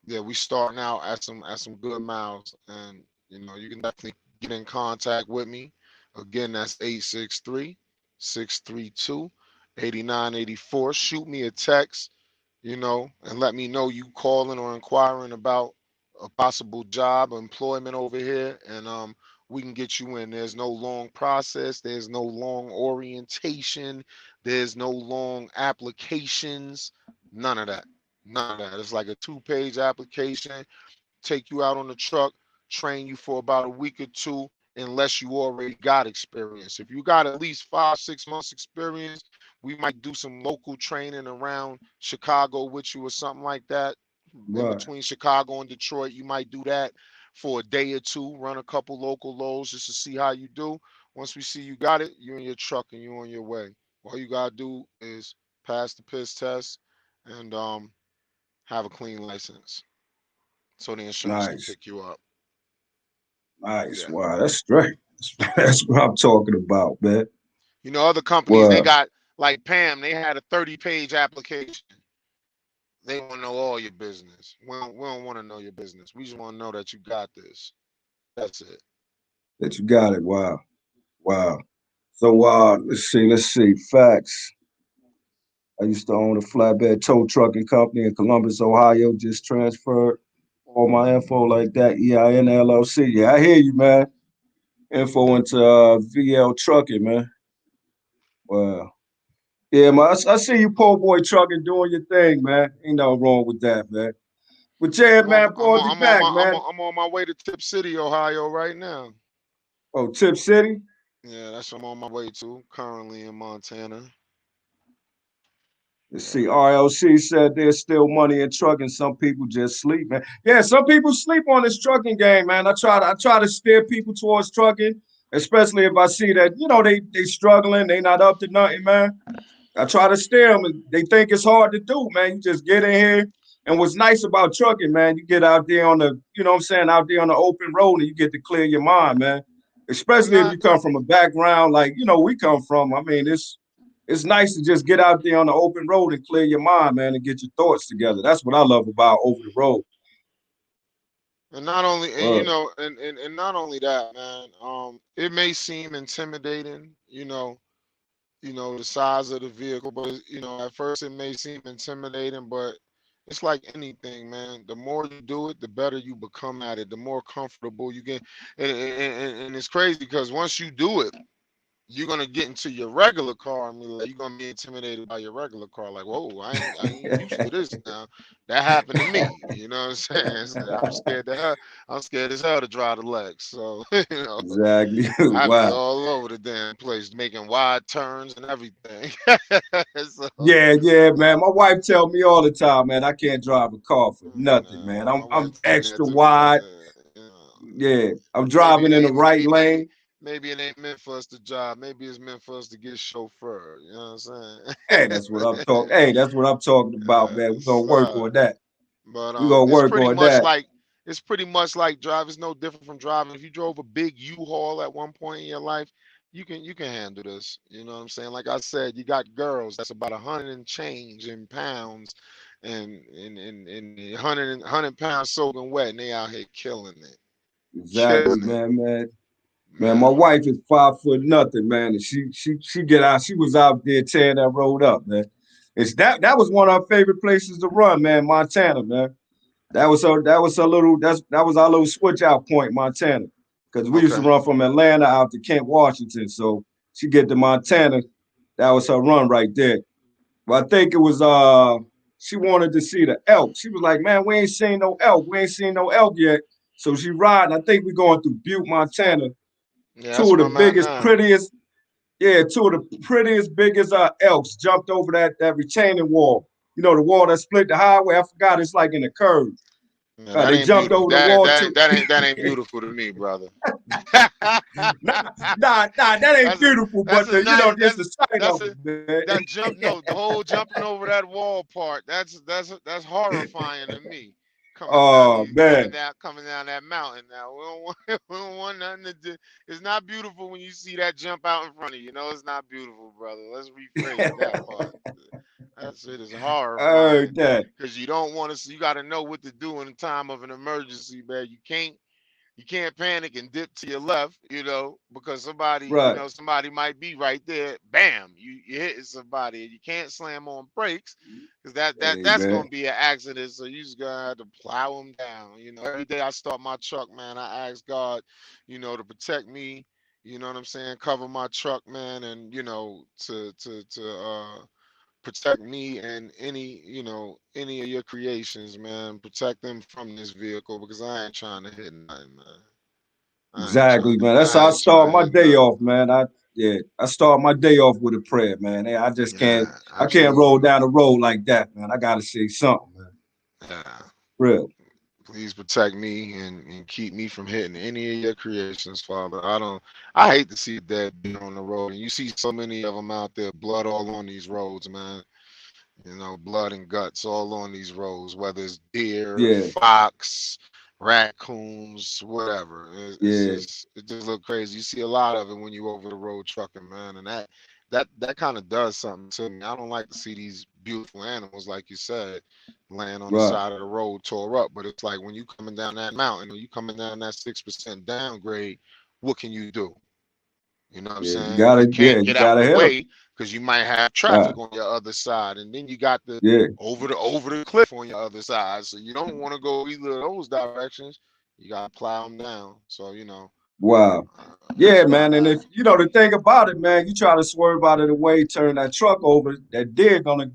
yeah, we starting out at some good miles, and you can definitely get in contact with me. Again, that's 863-632-8984. Shoot me a text, and let me know you calling or inquiring about a possible job or employment over here, and we can get you in. There's no long process. There's no long orientation. There's no long applications. None of that. None of that. It's like a two-page application, take you out on the truck, train you for about a week or two, unless you already got experience. If you got at least 5, 6 months experience, we might do some local training around Chicago with you or something like that. In Right. between Chicago and Detroit, you might do that for a day or two, run a couple local loads just to see how you do. Once we see you got it, you in your truck and you on your way. All you gotta do is pass the piss test and have a clean license so the insurance can Nice. pick you up. Nice. Yeah. Wow, that's straight. That's what I'm talking about, man. Other companies, they Well, got like Pam, they had a 30-page application. They want to know all your business. We don't want to know your business. We just want to know that you got this. That's it. that you got it. Wow. Wow. So let's see. Facts. I used to own a flatbed tow trucking company in Columbus, Ohio. Just transferred all my info like that. EIN LLC. Yeah, I hear you, man. Info into VL trucking, man. Wow. Yeah, man. I see you, po' boy trucking, doing your thing, man. Ain't no wrong with that, man. But yeah, I'm on man, I'm Baldy on I'm on back, my I'm man. on, I'm on my way to Tip City, Ohio right now. Oh, Tip City. Yeah, that's what I'm on my way to. Currently in Montana. Let's see. Yeah. RLC said there's still money in trucking. Some people just sleep, man. Yeah, some people sleep on this trucking game, man. I try to steer people towards trucking, especially if I see that they struggling, they not up to nothing, man. I try to steer them, and they think it's hard to do, man. You just get in here. And what's nice about trucking, man, you get out there on the, what I'm saying, out there on the open road, and you get to clear your mind, man. And Especially if not you come from a background like we come from. I mean, it's nice to just get out there on the open road and clear your mind, man, and get your thoughts together. That's what I love about over the road. and not only and Word. not only that, man. It may seem intimidating, the size of the vehicle, but at first it may seem intimidating, but it's like anything, man. The more you do it, the better you become at it, the more comfortable you get. And it's crazy because once you do it, you're gonna get into your regular car and you're gonna be intimidated by your regular car. Like, whoa, I ain't used to this now. That happened to me. You know what I'm saying? So I'm scared to hell. I'm scared as hell to drive the Lex. So Exactly. I'd be Wow. all over the damn place, making wide turns and everything. So, Yeah, man. My wife tell me all the time, man, I can't drive a car for nothing, man. my I'm wife told me that extra too, man. wide. Yeah, I'm Maybe driving it in the ain't right maybe lane. maybe it ain't meant for us to drive. Maybe it's meant for us to get chauffeur. You know what I'm Hey, saying? that's what I'm talking. Hey, that's what I'm talking about, man. We're gonna work So, on that. but We're gonna it's work pretty on much that. like drive. It's no different from driving. If you drove a big U-Haul at one point in your life, you can handle this. You know what I'm saying? Like I said, you got girls that's about 100 and change in pounds, and 100 pounds soaking wet, and they out here killing it, Exactly, killing it, man. My man. wife is 5 foot nothing, man, and she get out. She was out there tearing that road up, man. It's that was one of our favorite places to run, man. Montana, man. That was her little that was our little switch out point, Montana, because we used to Okay. run from Atlanta out to Kent, Washington. So she get to Montana, that was her run right there. But I think it was she wanted to see the elk. She was like, man, we ain't seen no elk. We ain't seen no elk yet. So she riding. I think we're going through Butte, Montana. Yeah, Two that's of where the I'm at biggest, now. prettiest, yeah, two of the prettiest, biggest elks jumped over that retaining wall. You know, the wall that split the highway. I forgot it's like in a curve. Yeah, that They ain't jumped beautiful. over the That wall that too. that ain't beautiful to me, brother. That ain't That's a beautiful, that's but a nice just the sight that's of a it, man. that jump no the whole jumping over that wall part that's horrifying to me coming down Oh the man. coming down that mountain. Now we don't want we don't want nothing to do. It's not beautiful when you see that jump out in front of you. You know it's not beautiful, brother. Let's rephrase that part. That shit is Oh, horrifying that. because you don't want to. You got to know what to do in a time of an emergency, man. You can't panic and dip to your left, because Right. somebody might be right there. Bam, you hitting somebody, and you can't slam on brakes because Hey that's man. gonna be an accident. So you just gonna have to plow them down. Every day I start my truck, man, I ask God, to protect me. You know what I'm saying? Cover my truck, man, and to protect me and any of your creations, man. Protect them from this vehicle because I ain't trying to hit nothing, man. Exactly, man. That's how I I ain't trying start to my hit day nothing. off, man. I start my day off with a prayer, man. I just can't Yeah, I can't roll absolutely. down the road like that, man. I gotta say something, man. Yeah. Real. Please protect me and keep me from hitting any of your creations, Father. I hate to see a dead deer on the road. And you see so many of them out there, blood all on these roads, man. Blood and guts all on these roads, whether it's deer, Yeah, fox, raccoons, whatever. It's yeah, just it just look crazy. You see a lot of it when you over the road trucking, man, and that kind of does something to me. I don't like to see these beautiful animals, like you said, laying on the right. side of the road tore up. But it's like when you coming down that mountain or you coming down that 6% downgrade, what can you do? You know what I'm saying? You can't You get out gotta the hit them. way because you might have Right. traffic on your other side, and then you got the Yeah. over the cliff on your other side. So you don't want to go either of those directions. You gotta plow them down. So Wow. Yeah, that's why man. And if you know the thing about it, man, you try to swerve out of the way, turn that truck over, that deer gonna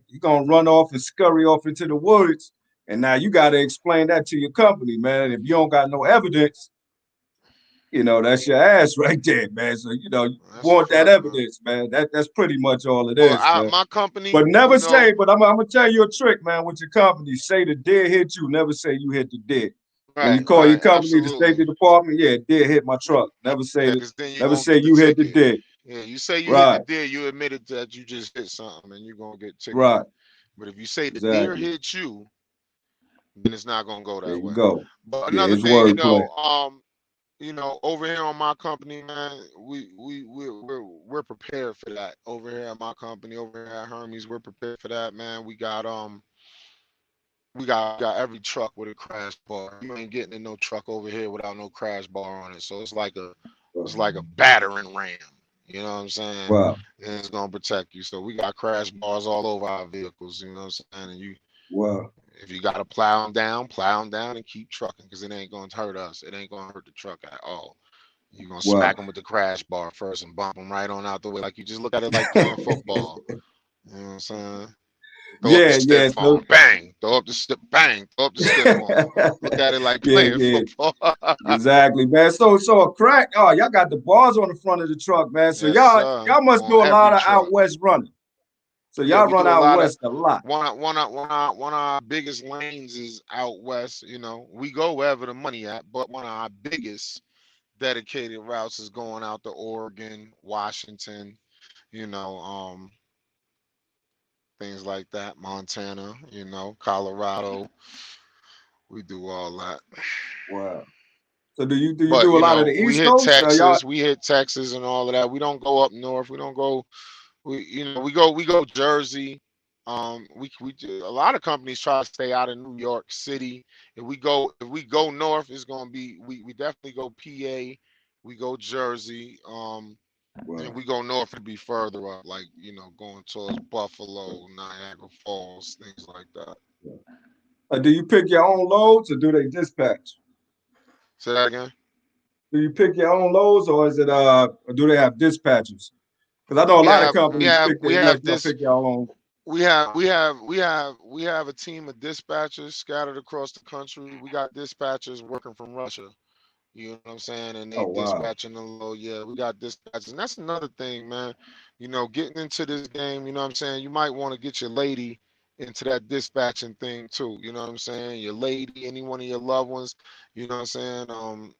run off and scurry off into the woods. And now you gotta explain that to your company, man. If you don't got no evidence, that's your ass right there, man. So you that's a want that fact, man. evidence, man. That's pretty much all it Well, is, man. my company, But never say, but I'm gonna tell you a trick, man, with your company. Say the deer hit you, never say you hit the deer. When you right, call your right, company, the absolutely. safety department, yeah, deer hit my truck. Yeah, because then you're Never gonna say get the you hit the ticket. deer. Yeah, you say you hit the Right, deer, you admitted that you just hit something, and you're gonna get ticketed. right, But if you say the deer exactly. hit you, then it's not gonna go There that you way. go. But Yeah, another it's thing, wordplay. over here on my company, man, we're prepared for that. Over here at my company, over here at Hermes, we're prepared for that, man. We got every truck with a crash bar. You ain't getting in no truck over here without no crash bar on it. So it's like a battering ram. You know what I'm saying? Wow, And it's gonna protect you. So we got crash bars all over our vehicles. You know what I'm saying? And wow, if you gotta plow them down and keep trucking because it ain't gonna hurt us. It ain't gonna hurt the truck at all. You're gonna wow. smack them with the crash bar first and bump them right on out the way. Like you just look at it like playing football. You know what I'm saying? Throw up the Yeah, yeah. stiff So arm, bang. Throw up the stiff, bang. Throw up the stiff arm. Look at it like yeah, playing yeah. football. Exactly, man. So a crack. Oh, y'all got the bars on the front of the truck, man. So Yes, y'all sir. y'all must On do a lot every of out truck. west running. So Yeah, y'all we run do a out lot of west a lot. one of our biggest lanes is out west. We go wherever the money at, but one of our biggest dedicated routes is going out to Oregon, Washington, you know, um, things like that, Montana, Colorado. We do all that. Wow. So do you But do a lot of the we East hit Coast? Y'all. Texas, and all of that. We don't go up north. We don't go. We go Jersey. A lot of companies try to stay out of New York City. If we go north, it's gonna be we definitely go PA. We go Jersey. And Wow. we go north to be further up, like going towards Buffalo, Niagara Falls, things like that. Do you pick your own loads or do they dispatch? Say that again. Do you pick your own loads or is it or do they have dispatchers? Because I know a We lot of have we companies have pick we their have y'all this pick your own. we have a team of dispatchers scattered across the country. We got dispatchers working from Russia. You know what I'm saying? And they Oh wow. dispatching the low. Yeah, we got dispatchers. And that's another thing, man. Getting into this game, you know what I'm saying? You might want to get your lady into that dispatching thing too. You know what I'm saying? Your lady, any one of your loved ones, you know what I'm saying?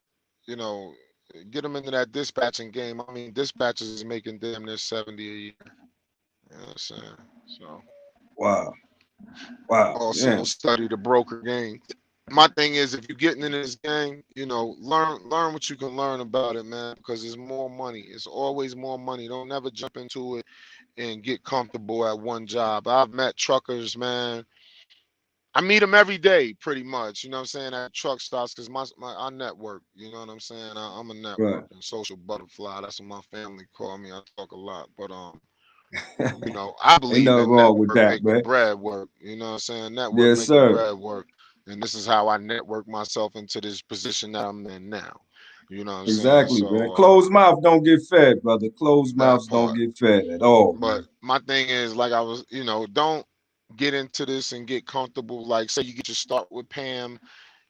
You know, get them into that dispatching game. I mean, dispatchers is making damn near 70 a year. You know what I'm saying? So Wow. Wow. also Yeah. study the broker game. My thing is, if you're getting into this game, learn what you can learn about it, man, because there's more money. It's always more money. Don't never jump into it and get comfortable at one job. I've met truckers, man. I meet them every day, pretty much. You know what I'm saying? At truck stops, because I network. You know what I'm saying? I'm a Right. network and social butterfly. That's what my family call me. I talk a lot, but I Ain't believe nothing that wrong with network that, make the man. bread work. You know what I'm saying? Network Yes, make the sir. bread work. And this is how I network myself into this position that I'm in now. You know what I'm saying? Exactly, man. So Closed mouth don't get fed, brother. Closed that mouths don't part. get fed at all, But man. my thing is, like I was, don't get into this and get comfortable. Like, say you get your start with Pam,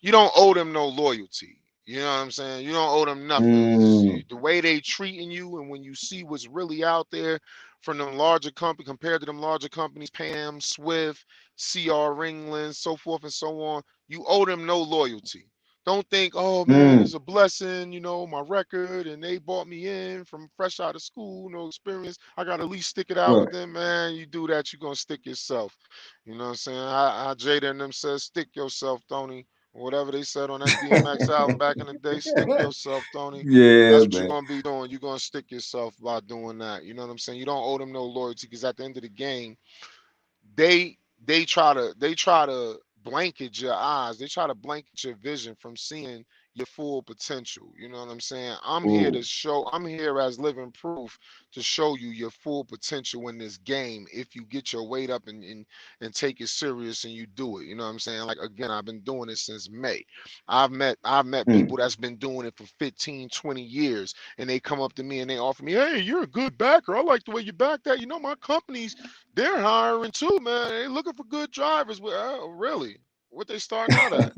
you don't owe them no loyalty. You know what I'm saying? You don't owe them nothing. Mm, The way they treating you, and when you see what's really out there from them larger companies compared to them larger companies, Pam, Swift, CR Ringland, so forth and so on, you owe them no loyalty. Don't think, oh man, mm, it's a blessing, my record, and they brought me in from fresh out of school, no experience. I got to at least stick it out right. with them, man. You do that, you're going to stick yourself. You know what I'm saying? I Jada and them says, stick yourself, Tony. Whatever they said on that DMX album back in the day, stick yourself, Tony. Yeah, That's what you're man. gonna be doing. You're gonna stick yourself by doing that. You know what I'm saying? You don't owe them no loyalty, because at the end of the game, they they try to blanket your eyes. They try to blanket your vision from seeing your full potential. You know what I'm saying? Ooh. I'm here as living proof to show you your full potential in this game if you get your weight up and take it serious and you do it. You know what I'm saying? Like, again, I've been doing it since May. I've met Mm. people that's been doing it for 15, 20 years, and they come up to me and they offer me, hey, you're a good backer. I like the way you back that. My company's, they're hiring too, man. They looking for good drivers. Really? What they starting out at?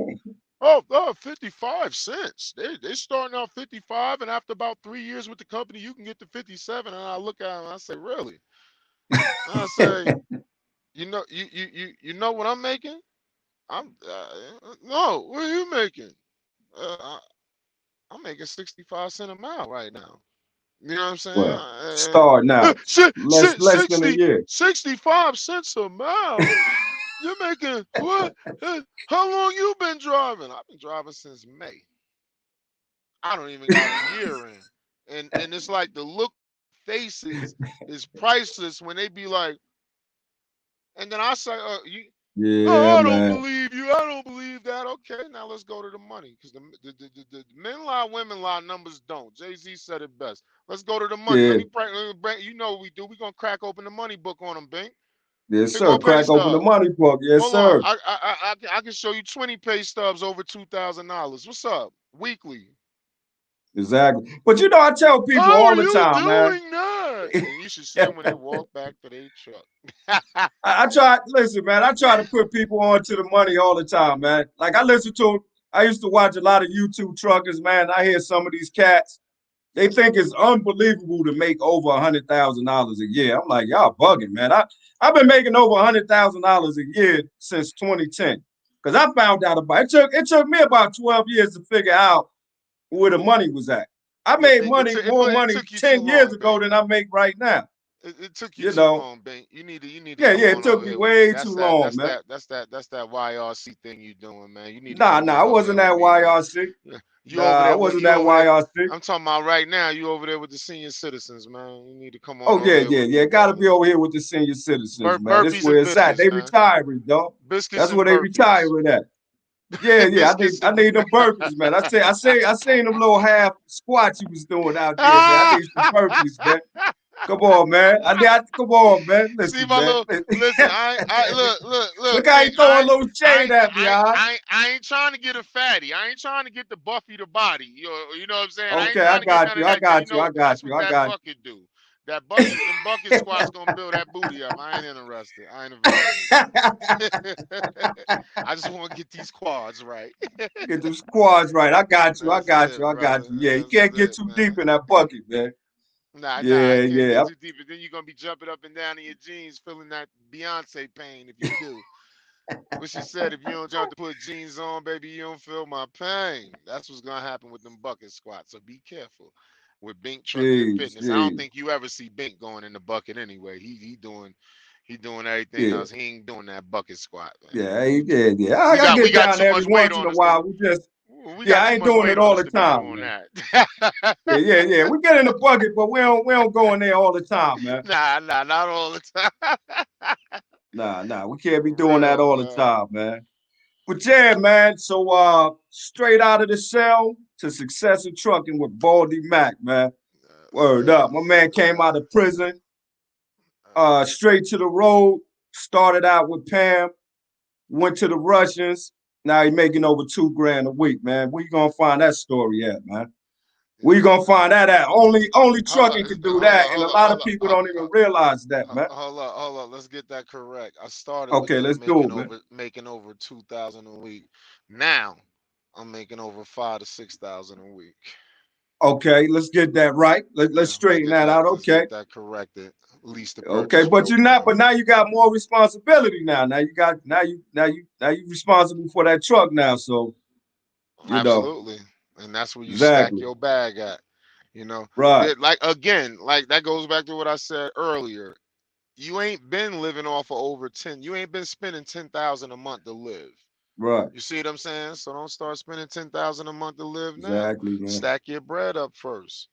Oh, 55 cents. They starting out 55, and after about 3 years with the company, you can get to 57. And I look at them and I say, really? And I say, you know what I'm making? No. What are you making? Uh, I'm making 65 cents a mile right now. You know what I'm saying? Well, starting out less than a year. 65 cents a mile. You're making what? How long you been driving? I've been driving since May. I don't even got a year in. And it's like the look faces is priceless when they be like, and then I say, Yeah, oh, I don't man. believe you. I don't believe that. Okay, now let's go to the money, because the men lie, women lie, numbers don't. Jay-Z said it best. Let's go to the money. Yeah. You know what we do. We're going to crack open the money book on them, Bink. Yes, Here go sir. pay Crack open the stubs. money book. Yes, Hold on. sir. I can show you 20 pay stubs over $2,000. What's up? Weekly. Exactly. But I tell people How all are the you time, man. doing that? And you should see them when they walk back to their truck. I try, listen, man, I try to put people on to the money all the time, man. Like I used to watch a lot of YouTube truckers, man. I hear some of these cats, they think it's unbelievable to make over $100,000 a year. I'm like, y'all bugging, man. I've been making over $100,000 a year since 2010. Because I found out about it took me about 12 years to figure out where the money was at. I Yeah, made Bink. more It money took you too 10 years long, ago Bink. than I make right now. It took you You too know, long, Bink. You need to yeah, come yeah, it on took over me here with me. way That's too that long, that's man. that that's that that's that YRC thing you doing, man. You need to Nah, come nah, I on over wasn't there with that me, man. YRC. Yeah. You over Nah, I there with wasn't you that over there. YRC. I'm talking about right now. You over there with the senior citizens, man. You need to come on Oh over yeah, there yeah, with yeah. me, Got to brother. be over here with the senior citizens, man. This Burpees where and it's at. biscuits, They man. retiring, dog. Biscuits That's and where they burpees. retiring at. Yeah, yeah. Biscuits I and need them burpees, man. I seen them little half squats you was doing out there, man. I ah! need some burpees, man. Come on, man. Come on, man. See Listen, my man. little, listen. I look, Look how he Bink. throwing a little shade at me, huh? I ain't trying to get a fatty. I ain't trying to get the Buffy the body. You know what I'm saying? I ain't Okay, I trying to get got none you. of I that, because got you. I got that's you. what I that got bucket do. Them bucket squats gonna build that booty up. I ain't interested. I ain't available, man. I just want to get these quads right. Get them squads right. I got you. I That's got you. it, I got brother. you. Yeah, you That's can't get it, too deep man. in that bucket, man. Nah, Yeah, you can't get yeah. too deep, and then you're gonna be jumping up and down in your jeans, feeling that Beyonce pain if you do. What she said, if you don't jump to put jeans on, baby, you don't feel my pain. That's what's gonna happen with them bucket squats. So be careful with Bink Trucking and Jeez, Fitness. I don't jeez. think you ever see Bink going in the bucket anyway. He doing He doing everything Yeah, else. He ain't doing that bucket squat, man. yeah. We I got we get got down too there every much weight once in on a us to while. We just, we yeah, got I too ain't much doing weight it on all us the to be time, doing man. that. Yeah. We get in the bucket, but we don't go in there all the time, man. Nah, not all the time. Nah. We can't be doing that Real, all the man. time, man. But yeah, man. So straight out of the cell to successor trucking with Baldy Mack, man. Word up. My man came out of prison, straight to the road, started out with Pam, went to the Russians. Now he making over 2 grand a week, man. Where you gonna find that story at, man? Where you gonna find that at? Only Hold up, trucking can do hold that, up, and a hold up, lot of hold up, people don't even realize that, man. hold up. Let's get that correct. I started with Okay, let's them do it, man. making over 2,000 a week. Now I'm making over 5 to 6,000 a week. Okay, let's get that right. Let's Yeah, straighten that out. let's Okay, get that corrected. At least the okay, purchase but you're not. program. But now you got more responsibility. Now you responsible for that truck now. So you know Absolutely. And that's where you stack exactly your bag at. You know, right, like again, like that goes back to what I said earlier. You ain't been living off of over 10. You ain't been spending 10,000 a month to live. right, You see what I'm saying? So don't start spending 10,000 a month to live now. exactly, man. Stack your bread up first.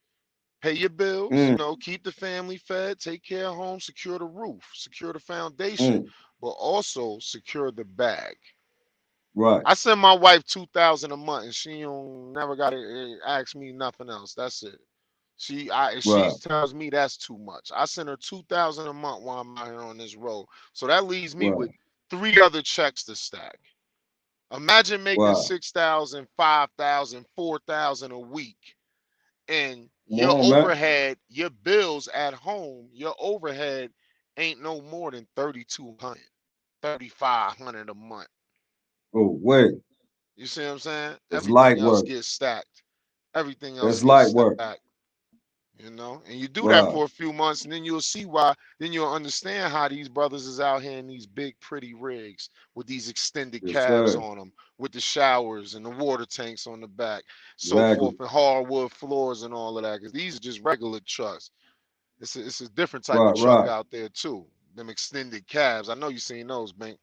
Pay your bills, Mm, keep the family fed, take care of home, secure the roof, secure the foundation, mm, but also secure the bag. right, I send my wife 2,000 a month and she don't never gotta ask me nothing else. That's it. She right, tells me that's too much. I send her 2,000 a month while I'm out here on this road. So that leaves me with right, 3 other checks to stack. Imagine making right. 6,000, 5,000, 4,000 a week, and Come your on, man. overhead, your bills at home, your overhead ain't no more than 3,200, 3,500 a month. Oh wait, You see what I'm saying? it's light Everything else work. gets stacked. Everything else It's gets light work. stacked. And you do that Right. for a few months, and then you'll see why. Then you'll understand how these brothers is out here in these big, pretty rigs with these extended Yes, cabs sir. on them, with the showers and the water tanks on the back, so forth, Exactly. and hardwood floors and all of that. Because these are just regular trucks. It's a different type of truck Right. out there too. Them extended cabs. I know you seen those, Bank.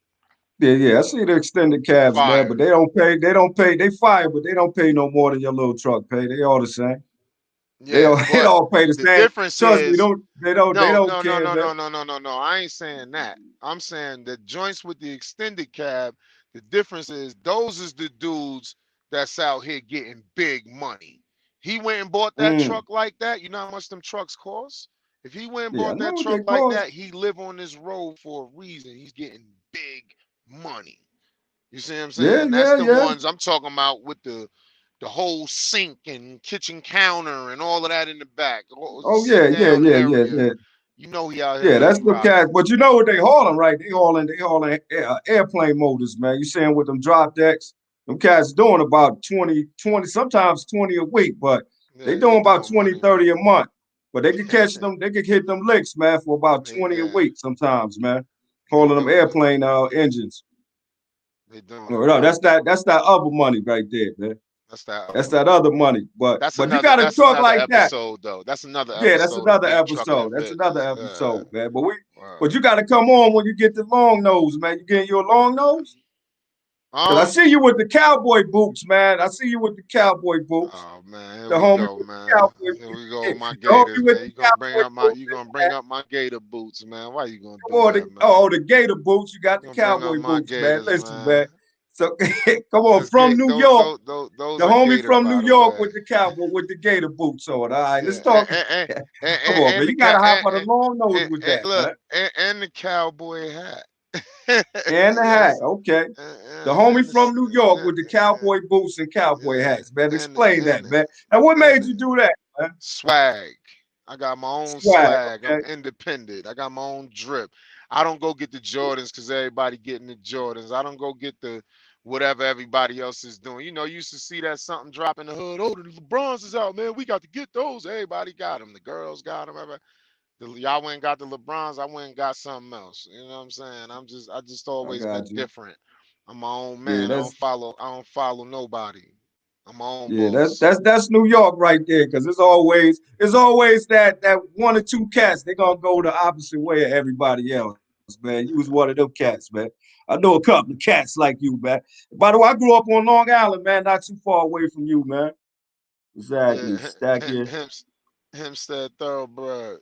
Yeah. I see the extended cabs, man, but Fire. they don't pay. They don't pay. They fire, but they don't pay no more than your little truck pay. They all the same. They Yeah, all it but all pay the the same. difference Trust me, is don't they don't they no, don't no, no, care, no, man. no, no, no, no, no. I ain't saying that. I'm saying the joints with the extended cab, the difference is those is the dudes that's out here getting big money. He went and bought that Mm. truck like that. You know how much them trucks cost? If he went and Yeah, I bought know that what truck they like cost. that, he live on this road for a reason. He's getting big money. You see what I'm saying? That's the Yeah. ones I'm talking about with the whole sink and kitchen counter and all of that in the back, all the Oh sit down area. yeah. You know he out here Yeah, that's money the cats. rocking. But you know what they hauling, right? They hauling airplane motors, man. You seeing with them drop decks? Them cats doing about 20, sometimes 20 a week, but they Yeah, they doing about doing 20, money, 30 man. a month. But they could catch them, they could hit them licks, man, for about 20 a Yeah, week sometimes, man. they Hauling them doing it. airplane engines. They doing it, No, bro. that's that other money right there, man. That's that That's other that money. other money. But you got a That's truck another like that. episode though. That's another Yeah, that's episode of another Bank Trucking episode. and That's another Business. episode, man. But Word. you got to come on when you get the long nose, man. You getting your long nose? Cause I Um. see you with the cowboy boots, man. I see you with the cowboy boots. Oh man, here The we homie go, with the man. cowboy Here boots. we go The with my homie gators, with man. the cowboy boots You in gonna the bring hat. up my gator boots, man. Why you gonna Come do on, that, man? the gator boots. You got You the gonna bring up cowboy my boots, man. gators, Listen, man. man. So come on, Let's from get New York, those the are homie gators, from by New the York way. with the cowboy with the gator boots on. All right, let's Yeah, talk. Come on, man. and the You gotta cat hop on the long nose with and that, look man. and the cowboy hat. And the hat. Yes, Okay. The homie and from New York with the cowboy boots and cowboy yeah, hats, man. and Explain that, man. Now, what made and you do that, man? swag. I got my own Swag, swag. I'm okay? independent. I got my own drip. I don't go get the Jordans because everybody getting the Jordans. I don't go get the whatever everybody else is doing. You used to see that something drop in the hood. Oh, the LeBrons is out, man. We got to get those. Everybody got them. The girls got them. Y'all went and got the LeBrons. I went and got something else. You know what I'm saying? I just I always been got you. different. I'm my own Yeah, man. I don't follow nobody. I'm my own yeah, that's boss. that's that's New York right there, because it's always that one or two cats. They're gonna go the opposite way of everybody else. man. You was one of them cats, man. I know a couple of cats like you, man. By the way, I grew up on Long Island, man, not too far away from you, man. Exactly. Yeah, Stack here. Hempstead Thoroughbreds.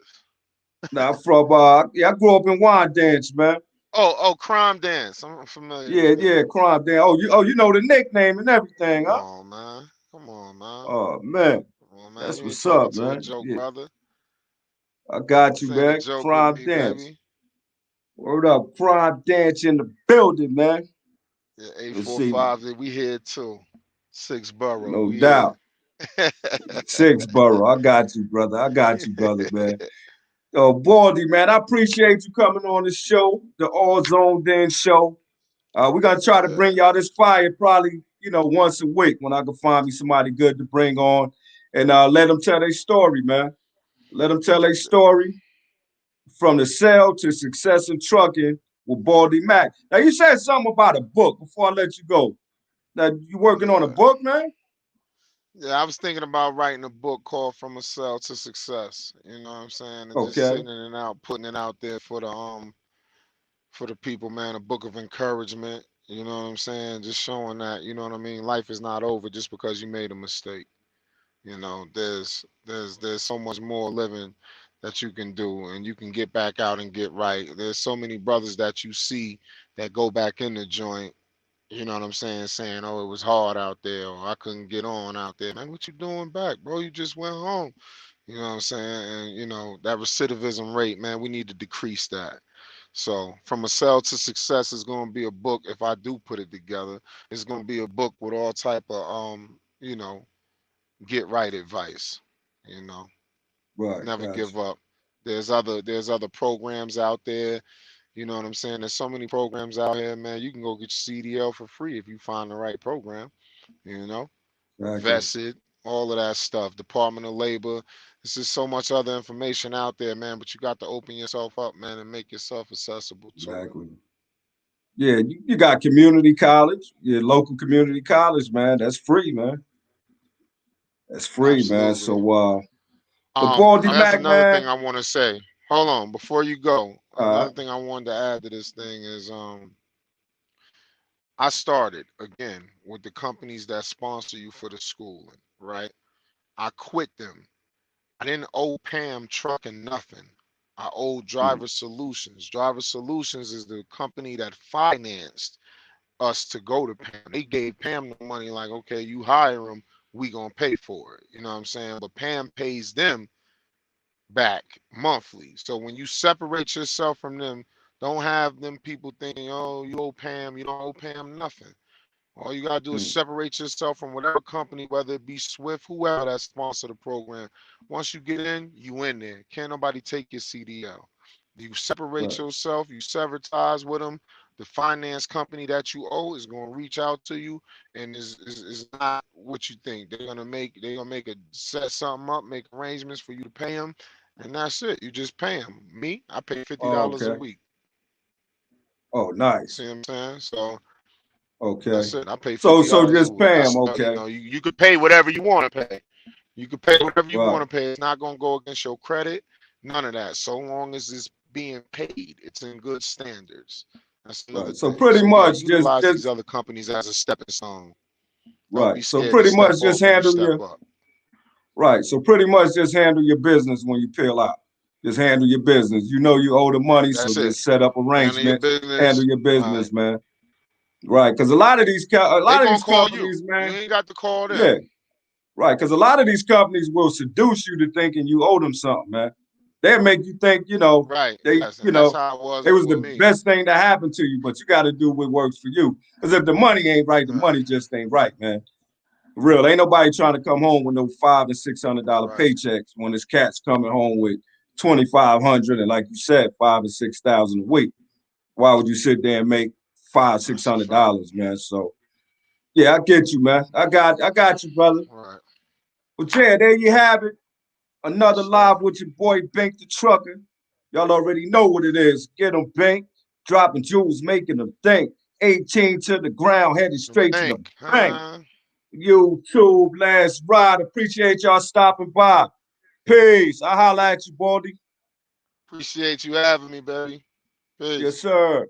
Now I'm from I grew up in Wine Dance, man. Oh, Crime Dance. I'm familiar Yeah, with yeah, that. Crime Dance. Oh, you know the nickname and everything, Come huh? on, man. Come on, man. Oh man. Come on, man. That's You ain't what's talking up, to a man. joke, Yeah, brother. I got you, This ain't a man. joke with Crime me, Dance. baby. Word up, Crime Dance in the building, man. Yeah, Let's see. 845. We here too. Six Borough. No We here. doubt. Six Borough. I got you, brother. I got you, brother, man. Oh, Baldy, man, I appreciate you coming on the show, the All Zone Den show. We're gonna try to Yeah, bring y'all this fire probably, once a week when I can find me somebody good to bring on and let them tell their story, man. Let them tell their story from the sale to success in trucking with Baldy Mack. Now you said something about a book before I let you go. Now you working on a yeah. book, man? Yeah, I was thinking about writing a book called From a Cell to Success. You know what I'm saying? And just Okay, sending it out, putting it out there for the people, man, a book of encouragement. You know what I'm saying? Just showing that, you know what I mean, life is not over just because you made a mistake. You know, there's so much more living that you can do and you can get back out and get right. There's so many brothers that you see that go back in the joint, you know what I'm saying, oh, it was hard out there or I couldn't get on out there. Man, what you doing back, bro? You just went home. You know what I'm saying? And that recidivism rate, man, we need to decrease that. So from a sell to success is going to be a book. If I do put it together, it's going to be a book with all type of get right advice. You know, right, never got give you. up. There's other programs out there. You know what I'm saying? There's so many programs out here, man. You can go get your CDL for free if you find the right program. You know, Exactly, vested, all of that stuff. Department of Labor. There's just so much other information out there, man. But you got to open yourself up, man, and make yourself accessible to it. exactly. Yeah, you got community college, your local community college, man. That's free, man. That's free, man. Absolutely. But Baldy That's Mack, another man. thing I want to say. Hold on, before you go, Uh, another thing I wanted to add to this thing is I started again with the companies that sponsor you for the schooling, right? I quit them. I didn't owe Pam trucking nothing. I owed mm, Driver Solutions. Driver Solutions is the company that financed us to go to Pam. They gave Pam the money, like, okay, you hire them, we gonna pay for it. You know what I'm saying? But Pam pays them back monthly. So when you separate yourself from them, don't have them people thinking, oh, you owe Pam, you don't owe Pam nothing. All you gotta do is mm, separate yourself from whatever company, whether it be Swift, whoever that sponsor the program. Once you get in, you in there. Can't nobody take your CDL. You separate right. yourself, you sever ties with them. The finance company that you owe is gonna reach out to you, and is not what you think. They're gonna make a set something up, make arrangements for you to pay them, and that's it. You just pay them. Me, I pay Oh, $50 a okay. week. Oh, See nice. what I'm saying? So Okay. that's it. I pay So fifty so dollars a just week. pay That's him. you Okay. know, you could pay whatever you want to pay. You could pay whatever you want Right. to pay. It's not gonna go against your credit. None of that. So long as it's being paid, it's in good standards. That's another Right. So thing. pretty So yeah, much just utilize these just other companies as a stepping stone. Don't be right. So scared to pretty step much just off when you handle step your up. right. So pretty much just handle your business when you peel out. Just handle your business. You know you owe the money, so That's it. just set up Handle your arrangements. Handle business. your Right. business, man. Right. Because a They lot of gonna these call you. companies, You man. ain't got to call Yeah. them. Right. Because a lot of these companies will seduce you to thinking you owe them something, man. They'll make you think, Right. they, Yes. And that's how it was it was with the me. best thing that happened to you, but you got to do what works for you. Because if the money ain't right, the Right. money just ain't right, man. For real, ain't nobody trying to come home with no $500 and $600 Right. paychecks when this cat's coming home with 2,500 and like you said, 5 or 6 thousand a week. Why would you sit there and make five, six That's a hundred fact. dollars, man? So yeah, I get you, man. I got you, brother. Right. But yeah, there you have it. Another Yes, sir. live with your boy Bank the Trucker. Y'all already know what it is. Get them Bank, dropping jewels, making them think. 18 to the ground, headed To straight to the think, bank. huh? YouTube, last ride. Appreciate y'all stopping by. Peace. I holla at you, Baldy. Appreciate you having me, baby. Yes, Peace. sir.